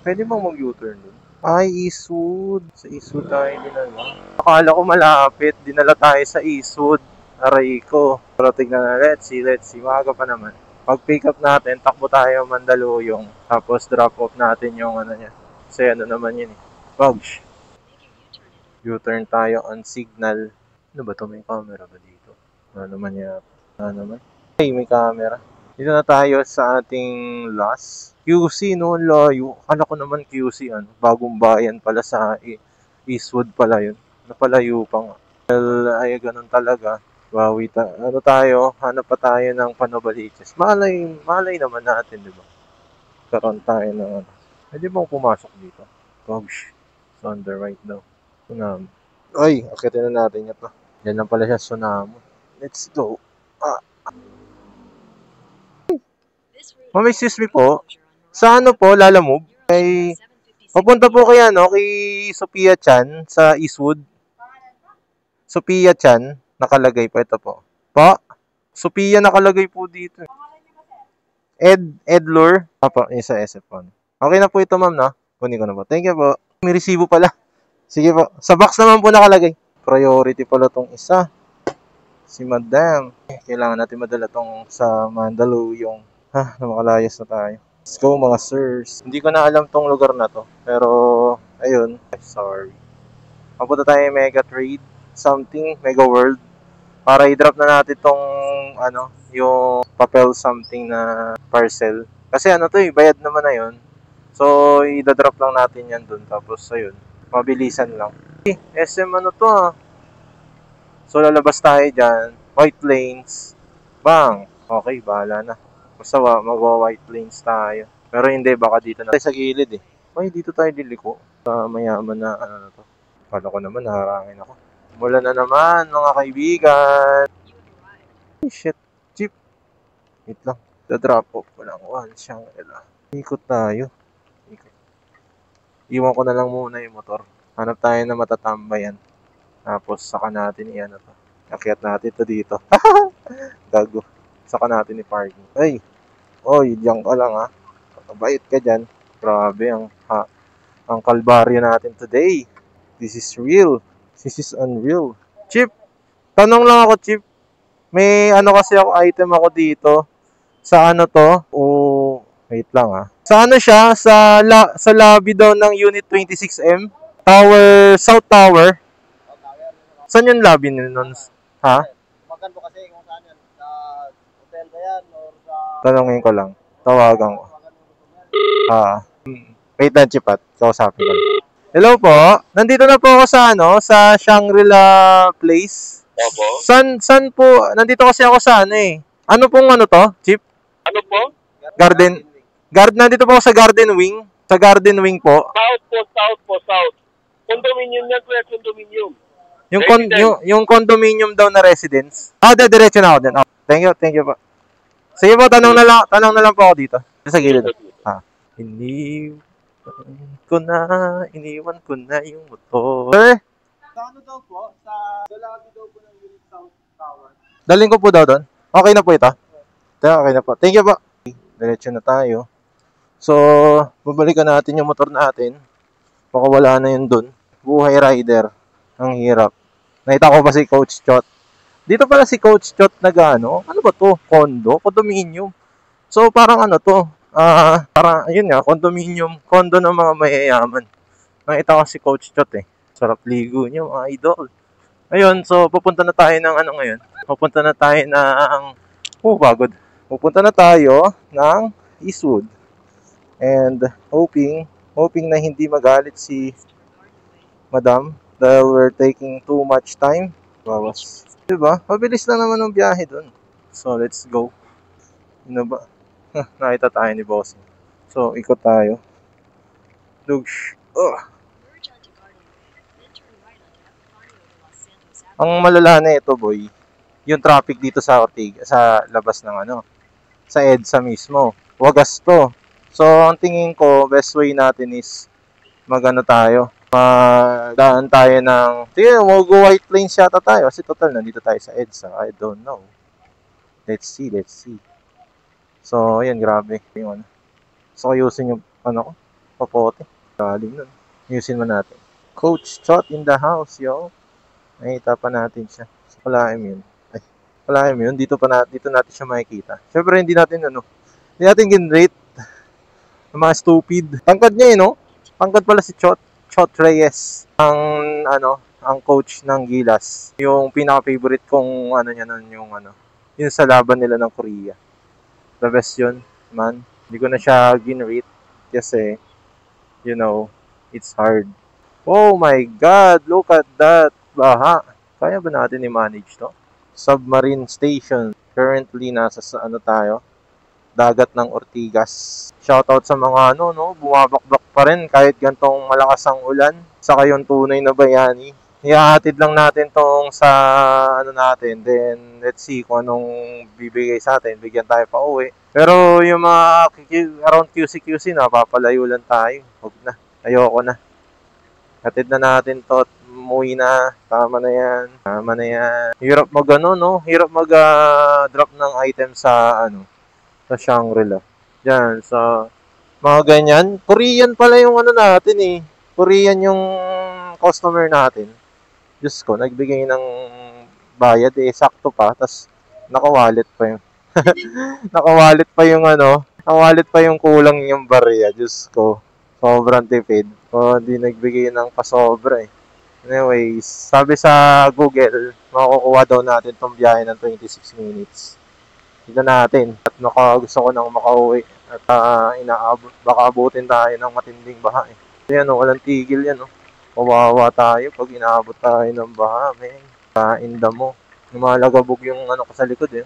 pwede bang mag-U-turn dun? Ay, Eastwood. Sa Eastwood tayo dinala. Akala ko malapit. Dinala tayo sa Eastwood. Aray ko. Pero tignan na, let's see. Maaga pa naman. Pag pick up natin, takbo tayo Mandaluyong. Tapos drop off natin yung niya. Kasi naman yun eh. Bugs. U-turn tayo on signal. Ano ba to? May camera ba dito? Ano naman? Ay, may camera. Dito na tayo sa ating last. QC, no? Layo. Akala ko naman QC, Bagong Bayan pala sa Eastwood pala yun. Napalayo pa nga. Well, ay, ganun talaga. Bawi tayo? Hanap pa tayo ng Panobaliches. Malay naman natin, di ba? Karoon tayo ng Pwede bang pumasok dito? Gosh. So, on the right daw. Tsunami. Ay, akitin na natin ito. Yan lang pala siya, tsunami. Let's go. Ma'am, excuse me po. Sa po, Lalamove? Papunta po kay Sophia Chan sa Eastwood. Sophia Chan, nakalagay po ito po. Sophia nakalagay po dito. Edlure. Yung sa SF po. Okay na po ito, ma'am, na? Kunin ko na po. Thank you po. May resibo pala. Sige po. Sa box naman po nakalagay. Priority pala tong isa. Si Madam. Kailangan natin madala tong sa Mandaluyong. Namalayas na tayo. Let's go, mga sirs. Hindi ko na alam tong lugar na to. Pero, ayun. Sorry. Mapunta tayo Mega Trade. Mega World. Para i-drop na natin tong, yung papel something na parcel. Kasi to bayad naman na yun. So, i-drop lang natin yan dun. Tapos, ayun. Mabilisan lang. SM to So, lalabas tayo dyan. White Plains. Bang! Okay, bahala na. Basta mag-white Plains tayo. Pero hindi, baka dito na tayo sa gilid eh. Ay, dito tayo liliko. Sa mayaman na to. Kala ko naman, naharangin ako. Mula na naman, mga kaibigan. Ay, shit. Jeep. Wait lang. The-drop off ko lang. Shangri-La. Ikot tayo. Iwan ko na lang muna yung motor. Hanap tayo na matatambayan. Tapos saka natin Akyat natin ito dito. Gago. Saka natin i-parking. Ay! Diyan ka lang Mabait ka dyan. Grabe ang kalbaryo natin today. This is real. This is unreal. Chip! Tanong lang ako, Chip. May kasi item ako dito. Sa to? Wait lang Sa siya? Sa lobby daw ng Unit 26M? South Tower? Saan yung lobby nun? Ha? Magan po kasi kung saan yan. Sa hotel ba yan? Or sa... Tanongin ko lang. Tawagan ko. Wait lang, Chipat. Kausapin ko. Hello po. Nandito na po ako sa Shangri-La Place. Opo. San po? Nandito kasi ako sa Ano pong to, Chip? Ano po? Nandito po ako sa Garden Wing. Sa Garden Wing po. South po. Condominium yan, kuya, condominium. Yung condominium daw na residence. Diretso na ako din. Thank you po. Sige po, tanong na lang po ako dito. Sa gilid. Iniwan ko na yung motor. Sir, Sa ano daw po? Sa Dolabi daw po ng Unit South Tower. Daling ko po daw doon. Okay na po ito? Okay na po. Thank you po. Diretso na tayo. So, babalikan natin yung motor natin. Baka wala na yun doon. Buhay rider. Ang hirap. Nakita ko ba si Coach Chot? Dito pala si Coach Chot nag-ano? Ano ba to? Condo? Condominium? So, parang ano to? Parang, yun nga, condominium. Condo ng mga mayayaman. Nakita ko si Coach Chot eh. Sarap ligo niyo, mga idol. Ayun, so pupunta na tayo ng ano ngayon? Pupunta na tayo ng... pagod. Pupunta na tayo ng Eastwood. And hoping na hindi magalit si Madam dahil we're taking too much time. Bawas. Diba? Mabilis lang naman ang biyahe dun. So, let's go. Ano ba? Nakita tayo ni Boss. So, ikot tayo. Lugsh. Ang malala na ito, boy, yung traffic dito sa Ortigas, sa labas ng ano, sa EDSA mismo. Wagas to. So, ang tingin ko, best way natin is magano tayo. Magdaan tayo ng... Sige, mag-white plains yata tayo. Kasi total, nandito tayo sa EDSA. I don't know. Let's see. So, ayan, grabe. Yung ano. So, ayusin yung, ano ko, papote. Galing nun. Ayusin mo natin. Coach Chot in the house, yo. Nakita pa natin siya. So, Palaim yun. Dito natin siya makikita. Syempre, hindi natin gin-rate. Mga stupid. Tangkad niya no? Tangkad pala si Chot Reyes. Ang coach ng Gilas. Yung pinaka-favorite kong yung sa laban nila ng Korea. The best yun, man. Hindi ko na siya gin-rate kasi, it's hard. Oh my God! Look at that! Baha. Kaya ba natin i-manage to? Submarine station. Currently, nasa tayo? Dagat ng Ortigas. Shoutout sa mga bumabakbak pa rin kahit gantong malakas ang ulan. Saka yung tunay na bayani. Ihahatid lang natin tong sa natin. Then, let's see kung anong bibigay sa atin. Bigyan tayo pa uwi. Pero yung mga around QC, napapalayo lang tayo. Huwag na. Ayoko na. Hatid na natin to. Umuwi na. Tama na yan. Hirap Hirap mag-drop ng item sa sa Shangri-La. Yan, sa mga ganyan. Korean pala yung natin eh. Korean yung customer natin. Diyos ko, nagbigay ng bayad eh. Sakto pa. Tapos, naka-wallet pa yung naka-wallet pa yung kulang yung barya. Diyos ko. Sobrang tipid. O, di nagbigay ng pasobra eh. Anyways, sabi sa Google, makukuha daw natin tong biyahe ng 26 minutes. Tignan natin. At gusto ko nang makauwi. At baka abutin tayo ng matinding baha eh. Yan walang tigil yan Kawawa tayo pag inaabot tayo ng baha, men. Kainda mo. Lumalagabog yung ko sa likod eh.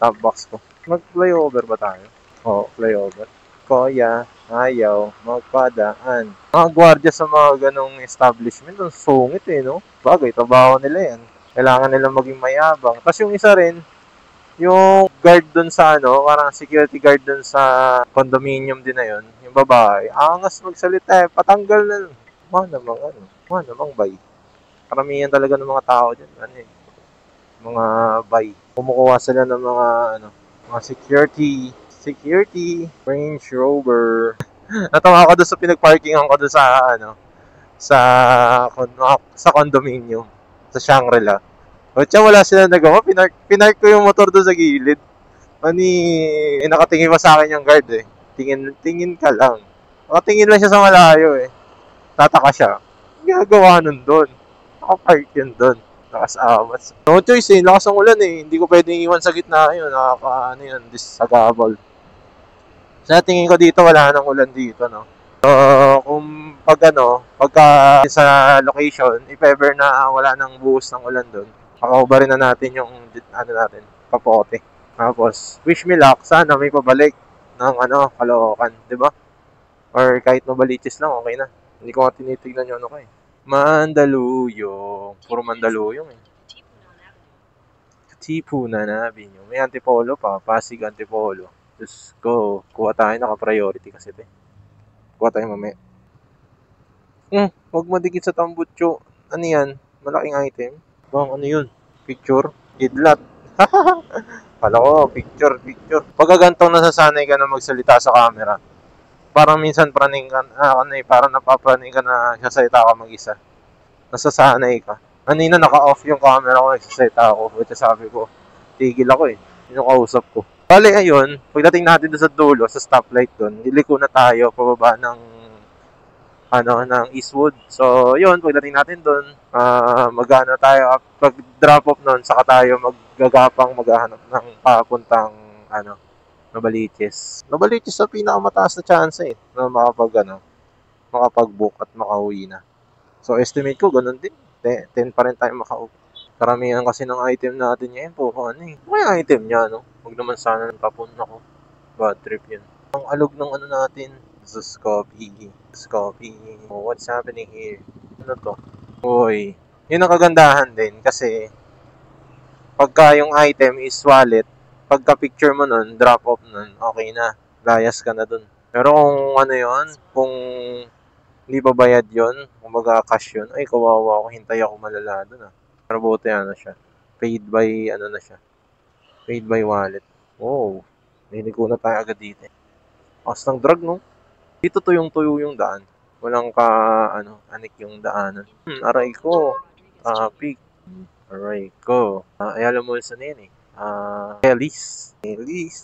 Top box ko. Mag-flyover ba tayo? Oo, flyover. Kuya, ayaw, magpadaan. Mga gwardiya sa mga ganong establishment, ang sungit eh, Bagay, trabaho nila yan. Kailangan nila maging mayabang. Tapos yung isa rin, yung guard dun sa parang security guard dun sa condominium din na yun, yung babae, angas magsalita eh, patanggal na. Namang bay. Karamihan talaga ng mga tao dyan, mga bay. Kumukuha sila ng mga security, Range Rover. Natawa ako doon sa pinagparkingan ko doon sa condominium, sa Shangri-La. Kaya wala sila nagawa. Pinark ko yung motor doon sa gilid. Nakatingin pa sa akin yung guard eh. Tingin ka lang. Nakatingin lang siya sa malayo eh. Tataka siya. Gagawa nun doon. Nakapark yun doon. Nakasawas. No choice eh. Lakas ang ulan eh. Hindi ko pwedeng iwan sa gitna yun. Disagabal. Sa tingin ko dito, wala nang ulan dito, So, kung pagka sa location, if ever na wala nang buhos ng ulan doon, pakaubarin na natin yung, papote. Tapos, wish me luck, sana may pabalik ng, Caloocan, di ba? Or kahit mabaliches lang, okay na. Hindi ko nga tinitignan yung Mandaluyong. Puro Mandaluyong eh. Katipunan Avenue. May Antipolo pa, Pasig Antipolo. Let's go. Kuha tayo, naka-priority kasi Kuha tayo mamaya. Huwag madikit sa tambutso. Ano yan? Malaking item. Bang, ano yun? Picture? Kidlat. Kala ko, picture. Pagka gantong nasasanay ka na magsalita sa camera, parang minsan praning ka, parang napapraning ka na sasalita ka mag-isa. Nasasanay ka. Kanina naka-off yung camera ko, nagsasalita ako. Which sabi ko, tigil ako eh. Yun yung kausap ko. Bale, ayun, pagdating natin doon sa dulo, sa stoplight doon, liliko na tayo, pababa ng Eastwood. So, yun, pagdating natin doon, mag-ano tayo, pag drop off noon, saka tayo maggagapang maghahanap ng papuntang, Novaliches. Novaliches sa pinakamataas na chance eh, na makapag-book at makauwi na. So, estimate ko, ganun din. 10 pa rin tayo makauwi. Karamihan kasi ng item natin ngayon po, may item niya, no? Huwag naman sana ng tapon ako. Bad trip yun. Ang alog ng natin, Copy. Oh, what's happening here? Ano to? Uy. Yun ang kagandahan din kasi pagka yung item is wallet, pagka picture mo nun, drop off nun, okay na. Layas ka na dun. Pero kung kung hindi ba bayad yun, kung mag-cash yun, ay kawawa ako, hintay ako malala dun Pero buti siya. Paid by, na siya. Paid by wallet. Wow. Niligo na tayo agad dito. As ng drug, no? Dito tuyong-tuyo yung daan. Walang anik yung daanan. Aray ko. Traffic. Aray ko. Ayala mo sa nene. Elis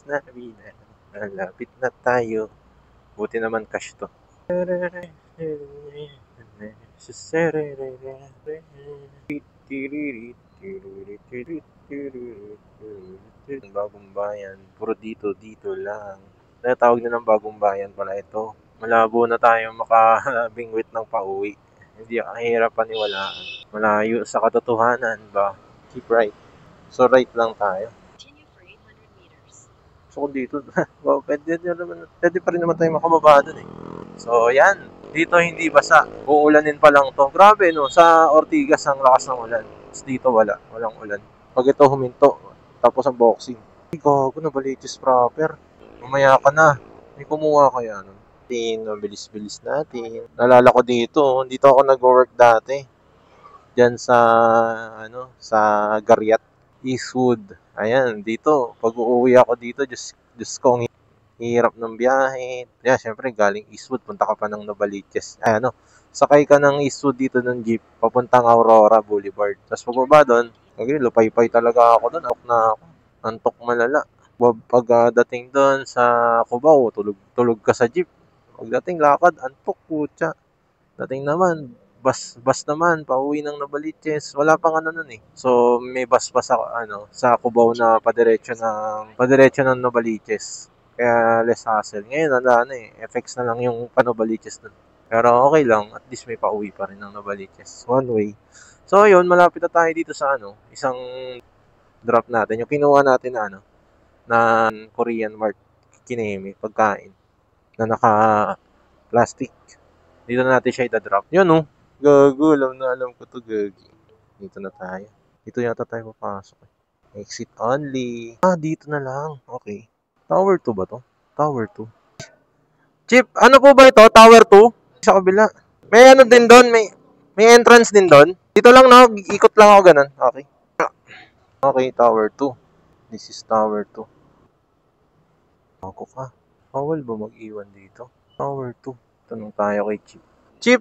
na vida. Malapit na tayo. Buti naman cash to. Bagong bayan. Puro dito lang. Natawag na ng bagong bayan pala ito. Malabo na tayo makabingwit ng pauwi. Hindi ang hirap paniwalaan. Malayo sa katotohanan ba? Keep right. So right lang tayo. So dito, pwede pa rin naman tayo makababa dun eh. So yan, dito hindi basa. Uulanin pa lang to. Grabe no, sa Ortigas ang lakas ng ulan. Tapos dito walang ulan. Pag ito huminto, tapos ang boxing. Gago na Novaliches proper. Mamaya ka na. May kumuha kaya Bilis natin. Nalala ko dito ako nag-work dati. Diyan sa Gariat, Eastwood. Ayan, dito. Pag uuwi ako dito, just kong hirap ng biyahe. Yeah, syempre galing Eastwood, punta ka pa ng Novaliches. Sakay ka ng Eastwood dito ng jeep, papuntang Aurora Boulevard. Tapos pagbaba doon, lupay-pay talaga ako doon. Antok malala. Pag dating doon sa Cubao, tulog ka sa jeep. Pagdating lakad, antok putya. Dating naman, bus naman, pauwi ng Novaliches. Wala pang nun eh. So, may bus pa sa Cubao na padiretso ng Novaliches. Kaya less hassle. Ngayon, FX na lang yung pa-Novaliches nun. Pero okay lang, at least may pauwi pa rin ng Novaliches. One way. So, yun, malapit na tayo dito sa isang drop natin. Yung kinuha natin na Korean Mart Kineme, pagkain na naka-plastic. Dito na natin siya i-drop. Yun, gago. Alam ko to, gagi. Dito na tayo. Dito yata tayo papasok. Exit only. Dito na lang. Okay. Tower 2 ba to? Tower 2. Chip, ano po ba ito? Tower 2? Sa kabila. May din doon. May entrance din doon. Dito lang, ikot lang ako ganun. Okay. Okay, Tower 2. This is Tower 2. Ako ka. Bawal ba mag-iwan dito? Tower 2. Tanong tayo kay Chip. Chip,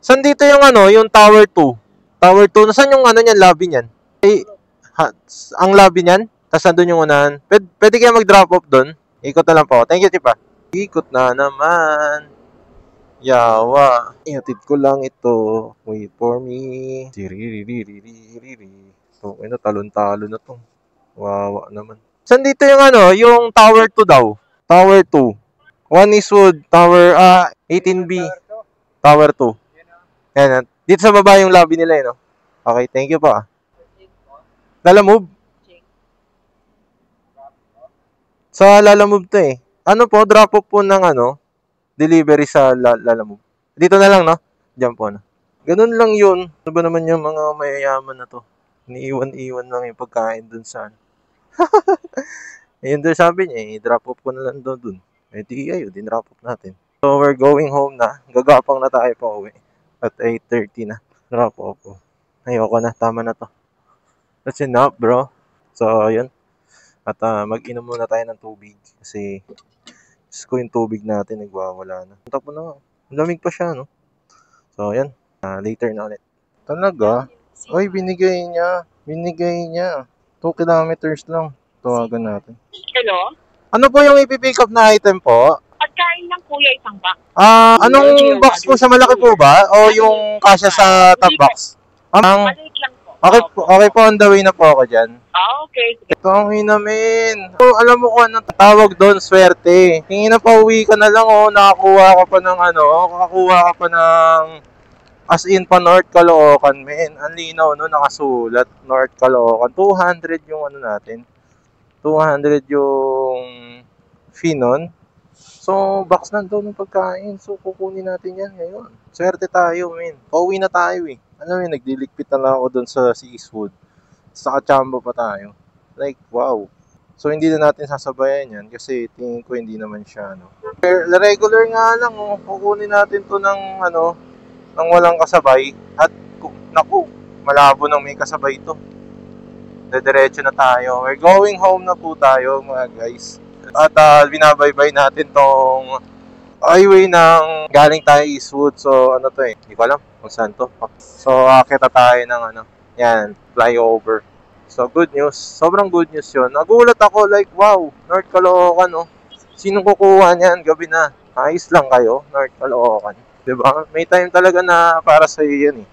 saan dito yung Tower 2? Tower 2, nasaan yung niyan, lobby niyan? Ang lobby niyan? Tapos nandun yung unahan. Pwede kaya mag-drop off doon? Ikot na lang po. Thank you, Chip Ikot na naman. Yawa. Ihatid ko lang ito. Wait for me. So, talon-talon na to. Wawa naman. Saan dito yung Tower 2 daw? Tower 2. One Eastwood, Tower 18B. Tower 2. Yan. Dito sa baba yung lobby nila, Okay, thank you po. Lalamove. Sa Lalamove to eh. Drop off po ng delivery sa Lalamove. Dito na lang, Diyan po, Ganun lang yun. Ano ba naman yung mga mayayaman na to? Iniiwan-iwan lang yung pagkain dun sa Ayun doon sabi niya, i-drop off ko na lang doon. Din-drop off natin. So, we're going home na. Gagapang na tayo pa uwi. At 8:30 na. Drop off ko. Ayoko na. Tama na to. That's enough, bro. So, yun. At mag-inom muna tayo ng tubig. Kasi, ko yung tubig natin, nagwawala na. Tapos na. Lamig pa siya, no? So, yan. Later na ulit. Talaga? Oy, binigay niya. 2 kilometers lang. Tawagan natin. Hello? Ano po yung ipipick up na item po? Pagkain ng kuya, isang box. Anong box po siya? Malaki po ba? O yung kasya sa top box? Maliit lang po. Okay po, on the way na po ako dyan. Okay. Ito ang hinamin. Alam mo kung anong tawag doon, swerte. Hingin na pauwi ka na lang, nakakuha ka pa ng as in pa North Caloocan, men. Ang linaw, no? Nakasulat, North Caloocan. 200 yung ano natin. 200 yung fee nun. So, box na daw ng pagkain. So, kukunin natin yan ngayon. Swerte tayo, men. Pauwi na tayo, eh. Alam mo, nagliligpit na lang ako doon sa Eastwood. Sa Kachamba pa tayo. Like, wow. So, hindi na natin sasabayan yan kasi tingin ko hindi naman siya, no. Regular nga lang, kukunin natin to ng, ng walang kasabay. At, naku, malabo nang may kasabay to. Diretso na tayo. We're going home na po tayo, mga guys. At binabaybay natin tong highway ng galing tayo Eastwood. So, ano to eh? Hindi ko alam kung saan to. So, kita tayo ng yan, flyover. So, good news. Sobrang good news yun. Nagulat ako, like, wow, North Caloocan, no? Sinong kukuha niyan? Gabi na. Ayos lang kayo, North Caloocan. Diba? May time talaga na para sa'yo yan eh.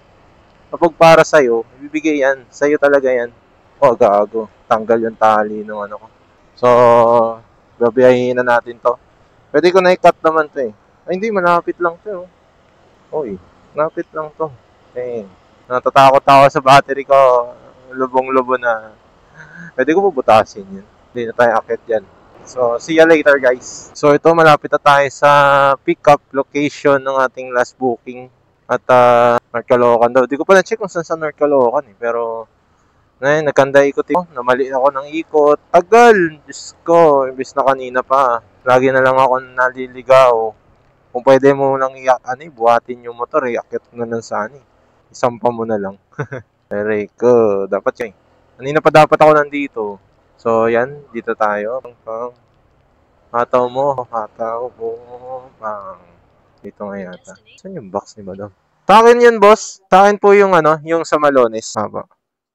Kapag para sa'yo, ibibigay yan. Sa'yo talaga yan. Gago. Tanggal yung tali ng ko. So, gabiyahin na natin to. Pwede ko na i-cut naman to eh. Ay, hindi. Malapit lang to. Uy, malapit lang to. Natatakot ako sa battery ko. Lubong-lubo na. Pwede ko bubutasin yun. Hindi na tayo akit dyan. So, see you later, guys. So, ito, malapit na tayo sa pick-up location ng ating last booking. At, North Caloocan daw. Di ko pa na-check kung saan sa North Caloocan eh. Pero, nagkanda ikot ako. Namali ako ng ikot. Tagal! Diyos ko, imbis na kanina pa. Lagi na lang ako naliligaw. Kung pwede mo lang buhatin yung motor, akit na lang sana eh. Isampa mo na lang. Aray ko, dapat siya eh. Kanina pa dapat ako nandito. So, yan, dito tayo. Hataw mo. Dito nga yata. Saan yung box ni Madam? Sa akin yun, boss. Sa akin po yung yung sa Malones. Haba.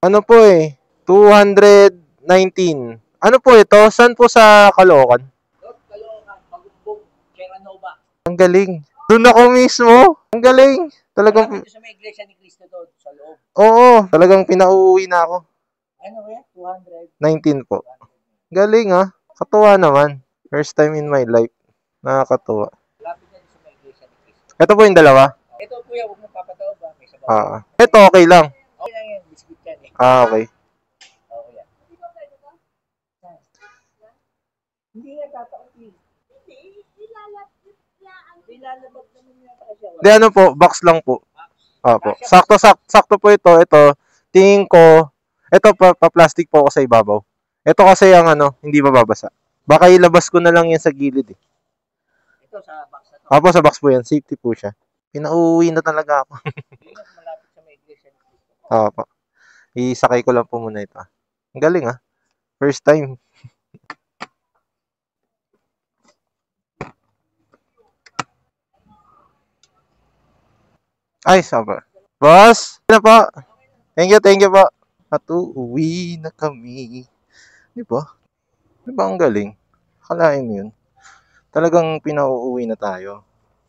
Ano po eh? 219. Ano po ito? Saan po sa Caloocan? Caloocan, Pagumbong, Terranova. Ang galing. Doon ako mismo. Ang galing. Talagang Dito sa may iglesia ni Cristo doon, sa loob. Oo, talagang pinauuwi na ako. Ano ba yan? 219 po. Galing Katuwa naman. First time in my life. Nakakatuwa. Lapit na sa may iglesia ni Cristo. Ito po yung dalawa? Ito kuya, huwag mong papataw ba? May sabaw. Ito okay lang. Okay lang yan, biscuit yan eh. Okay. Okay yan. Hindi nga tataon eh. Ilalabag naman yata siya. Hindi po, box lang po. Opo. Sakto po ito. Ito, tingin ko, ito pa-plastic po ako sa ibabaw. Ito kasi ang hindi mababasa. Baka ilabas ko na lang yan sa gilid eh. Ito sa box na to. Opo, sa box po yan. Safety po siya. Pinauwi na talaga ako. Malapit sa may iglesia ni Cristo. Opo. Isakay ko lang po muna ito. Ang galing First time. Ay, sabar. Boss, ano po? Thank you po. At uuwi na kami. Di ba? Di ba ang galing? Akalain mo yun. Talagang pinauuwi na tayo.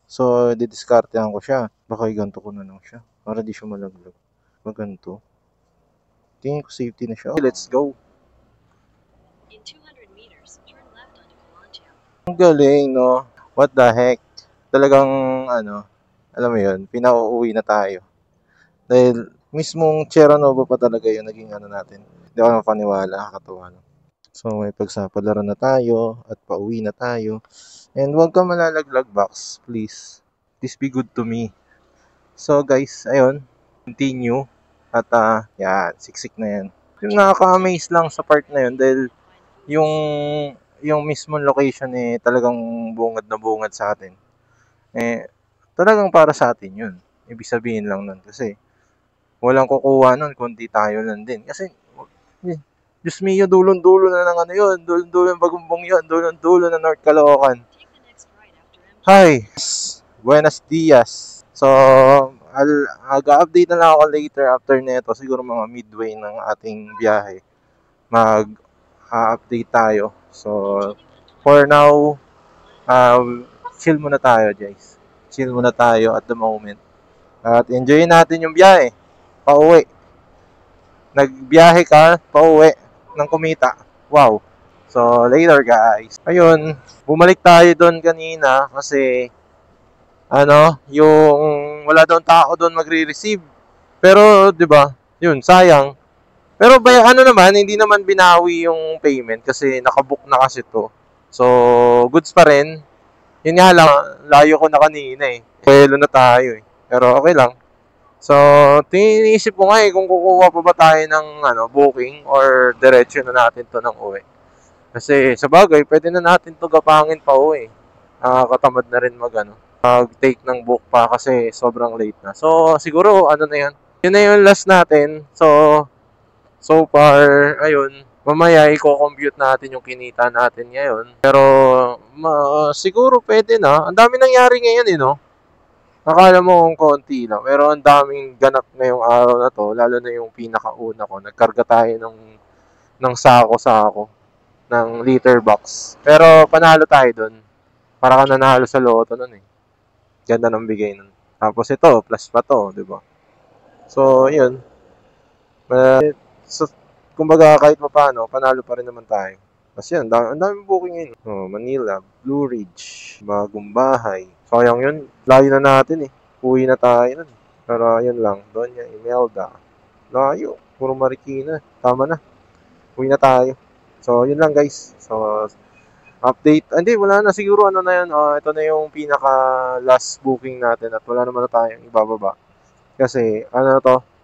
So, didiskartehan ko siya. Baka iganto ko na lang siya. Para di siya malaglag. Maganto. Tingin ko safety na siya. Okay, let's go. In 200 meters, turn left onto Kalantiao. Ang galing, no? What the heck? Talagang, alam mo yun, pinauuwi na tayo. Dahil, mismong Terranova pa talaga yun, naging natin. Hindi ako mapaniwala, kakatuwa. So, may pagsapalaran na tayo, at pauwi na tayo. And huwag ka malalaglag, box, please. Please be good to me. So, guys, ayun, continue. At, yan, siksik na yan. Yung nakaka-amaze lang sa part na yun, dahil yung mismong location talagang bungad na bungad sa atin. Talagang para sa atin yun. Ibig sabihin lang nun kasi Walang kukuha nun, kundi tayo lang din. Kasi, Diyos mio, dulon-dulo na ng ano yun. Dulon-dulo ng Bagumbong yun. Dulon-dulo na North Caloocan. Hi! Buenos dias. So, mag-update na lang ako later after nito. Siguro mga midway ng ating biyahe. Mag-update tayo. So, for now, chill muna tayo, guys. Chill muna tayo at the moment. At enjoy natin yung biyahe. Pauwi. Nagbiyahe ka, pauwi ng kumita. Wow. So, later guys. Ayun, bumalik tayo doon kanina kasi yung wala doon tao doon magre-receive. Pero, 'di ba? Yun, sayang. Pero naman, hindi naman binawi yung payment kasi nakabook na kasi to. So, goods pa rin. Yun nga lang, layo ko na kanina eh. Pwelo na tayo eh. Pero okay lang. So, tiniisip ko nga kung kukuha pa ba tayo ng booking or diretso na natin to ng uwi. Kasi sa bagay, pwede na natin to gapangin pa uwi. Katamad na rin mag-take ng book pa kasi sobrang late na. So, siguro na yan. Yun na yung last natin. So far, ayun. Mamaya, i-compute natin yung kinita natin ngayon. Pero, siguro pwede na. Ang dami nangyari ngayon no? Akala mo kung konti lang. Pero ang daming ganap ngayong araw na to. Lalo na yung pinakauna ko. Nagkarga tayo ng sako-sako. Ng liter box. Pero panalo tayo dun. Para ka nanalo sa loto nun eh. Ganda ng bigay nun. Tapos ito, plus pa to. Diba? So, yun. Kumbaga kahit paano, panalo pa rin naman tayo. Kasi yan, ang daming booking yun. Manila, Blue Ridge, Bagong Bahay. Sayang yun, layo na natin eh. Uwi na tayo nun. Pero yun lang, Doña Imelda. Layo, puro Marikina. Tama na. Uwi na tayo. So, yun lang guys. So, update. Hindi, wala na. Siguro na yun. Ito na yung pinaka last booking natin at wala naman na tayong ibababa. Kasi,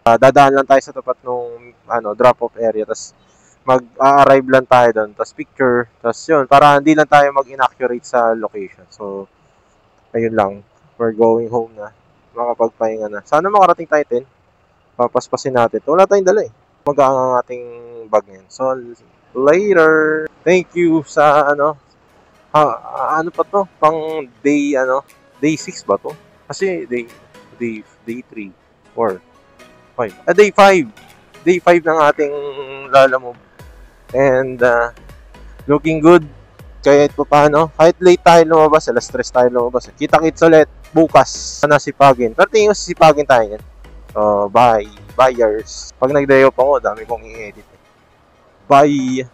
dadaan lang tayo sa tapat nung drop-off area. Tapos, mag-arrive lang tayo doon. Tapos, picture. Tapos, yun. Para hindi lang tayo mag-inaccurate sa location. So, ayun lang. We're going home na. Makapagpahinga na. Sana makarating tayo 10. Papaspasin natin. Wala tayong dala eh. Mag-aang ang ating bag ngayon. So, later. Thank you sa pa to? Pang day, day 6 ba to? Kasi day 3, 4, 5. Day 5. Day 5 ng ating lalamove. And, looking good. Kahit kahit late tayo lumabas, alas 3 tayo lumabas. Kita-kits ulit bukas na sipagin. Pero tingin ko sipagin tayo yan. So, bye. Buyers. Pag nag-day off ako, dami kong i-edit. Bye!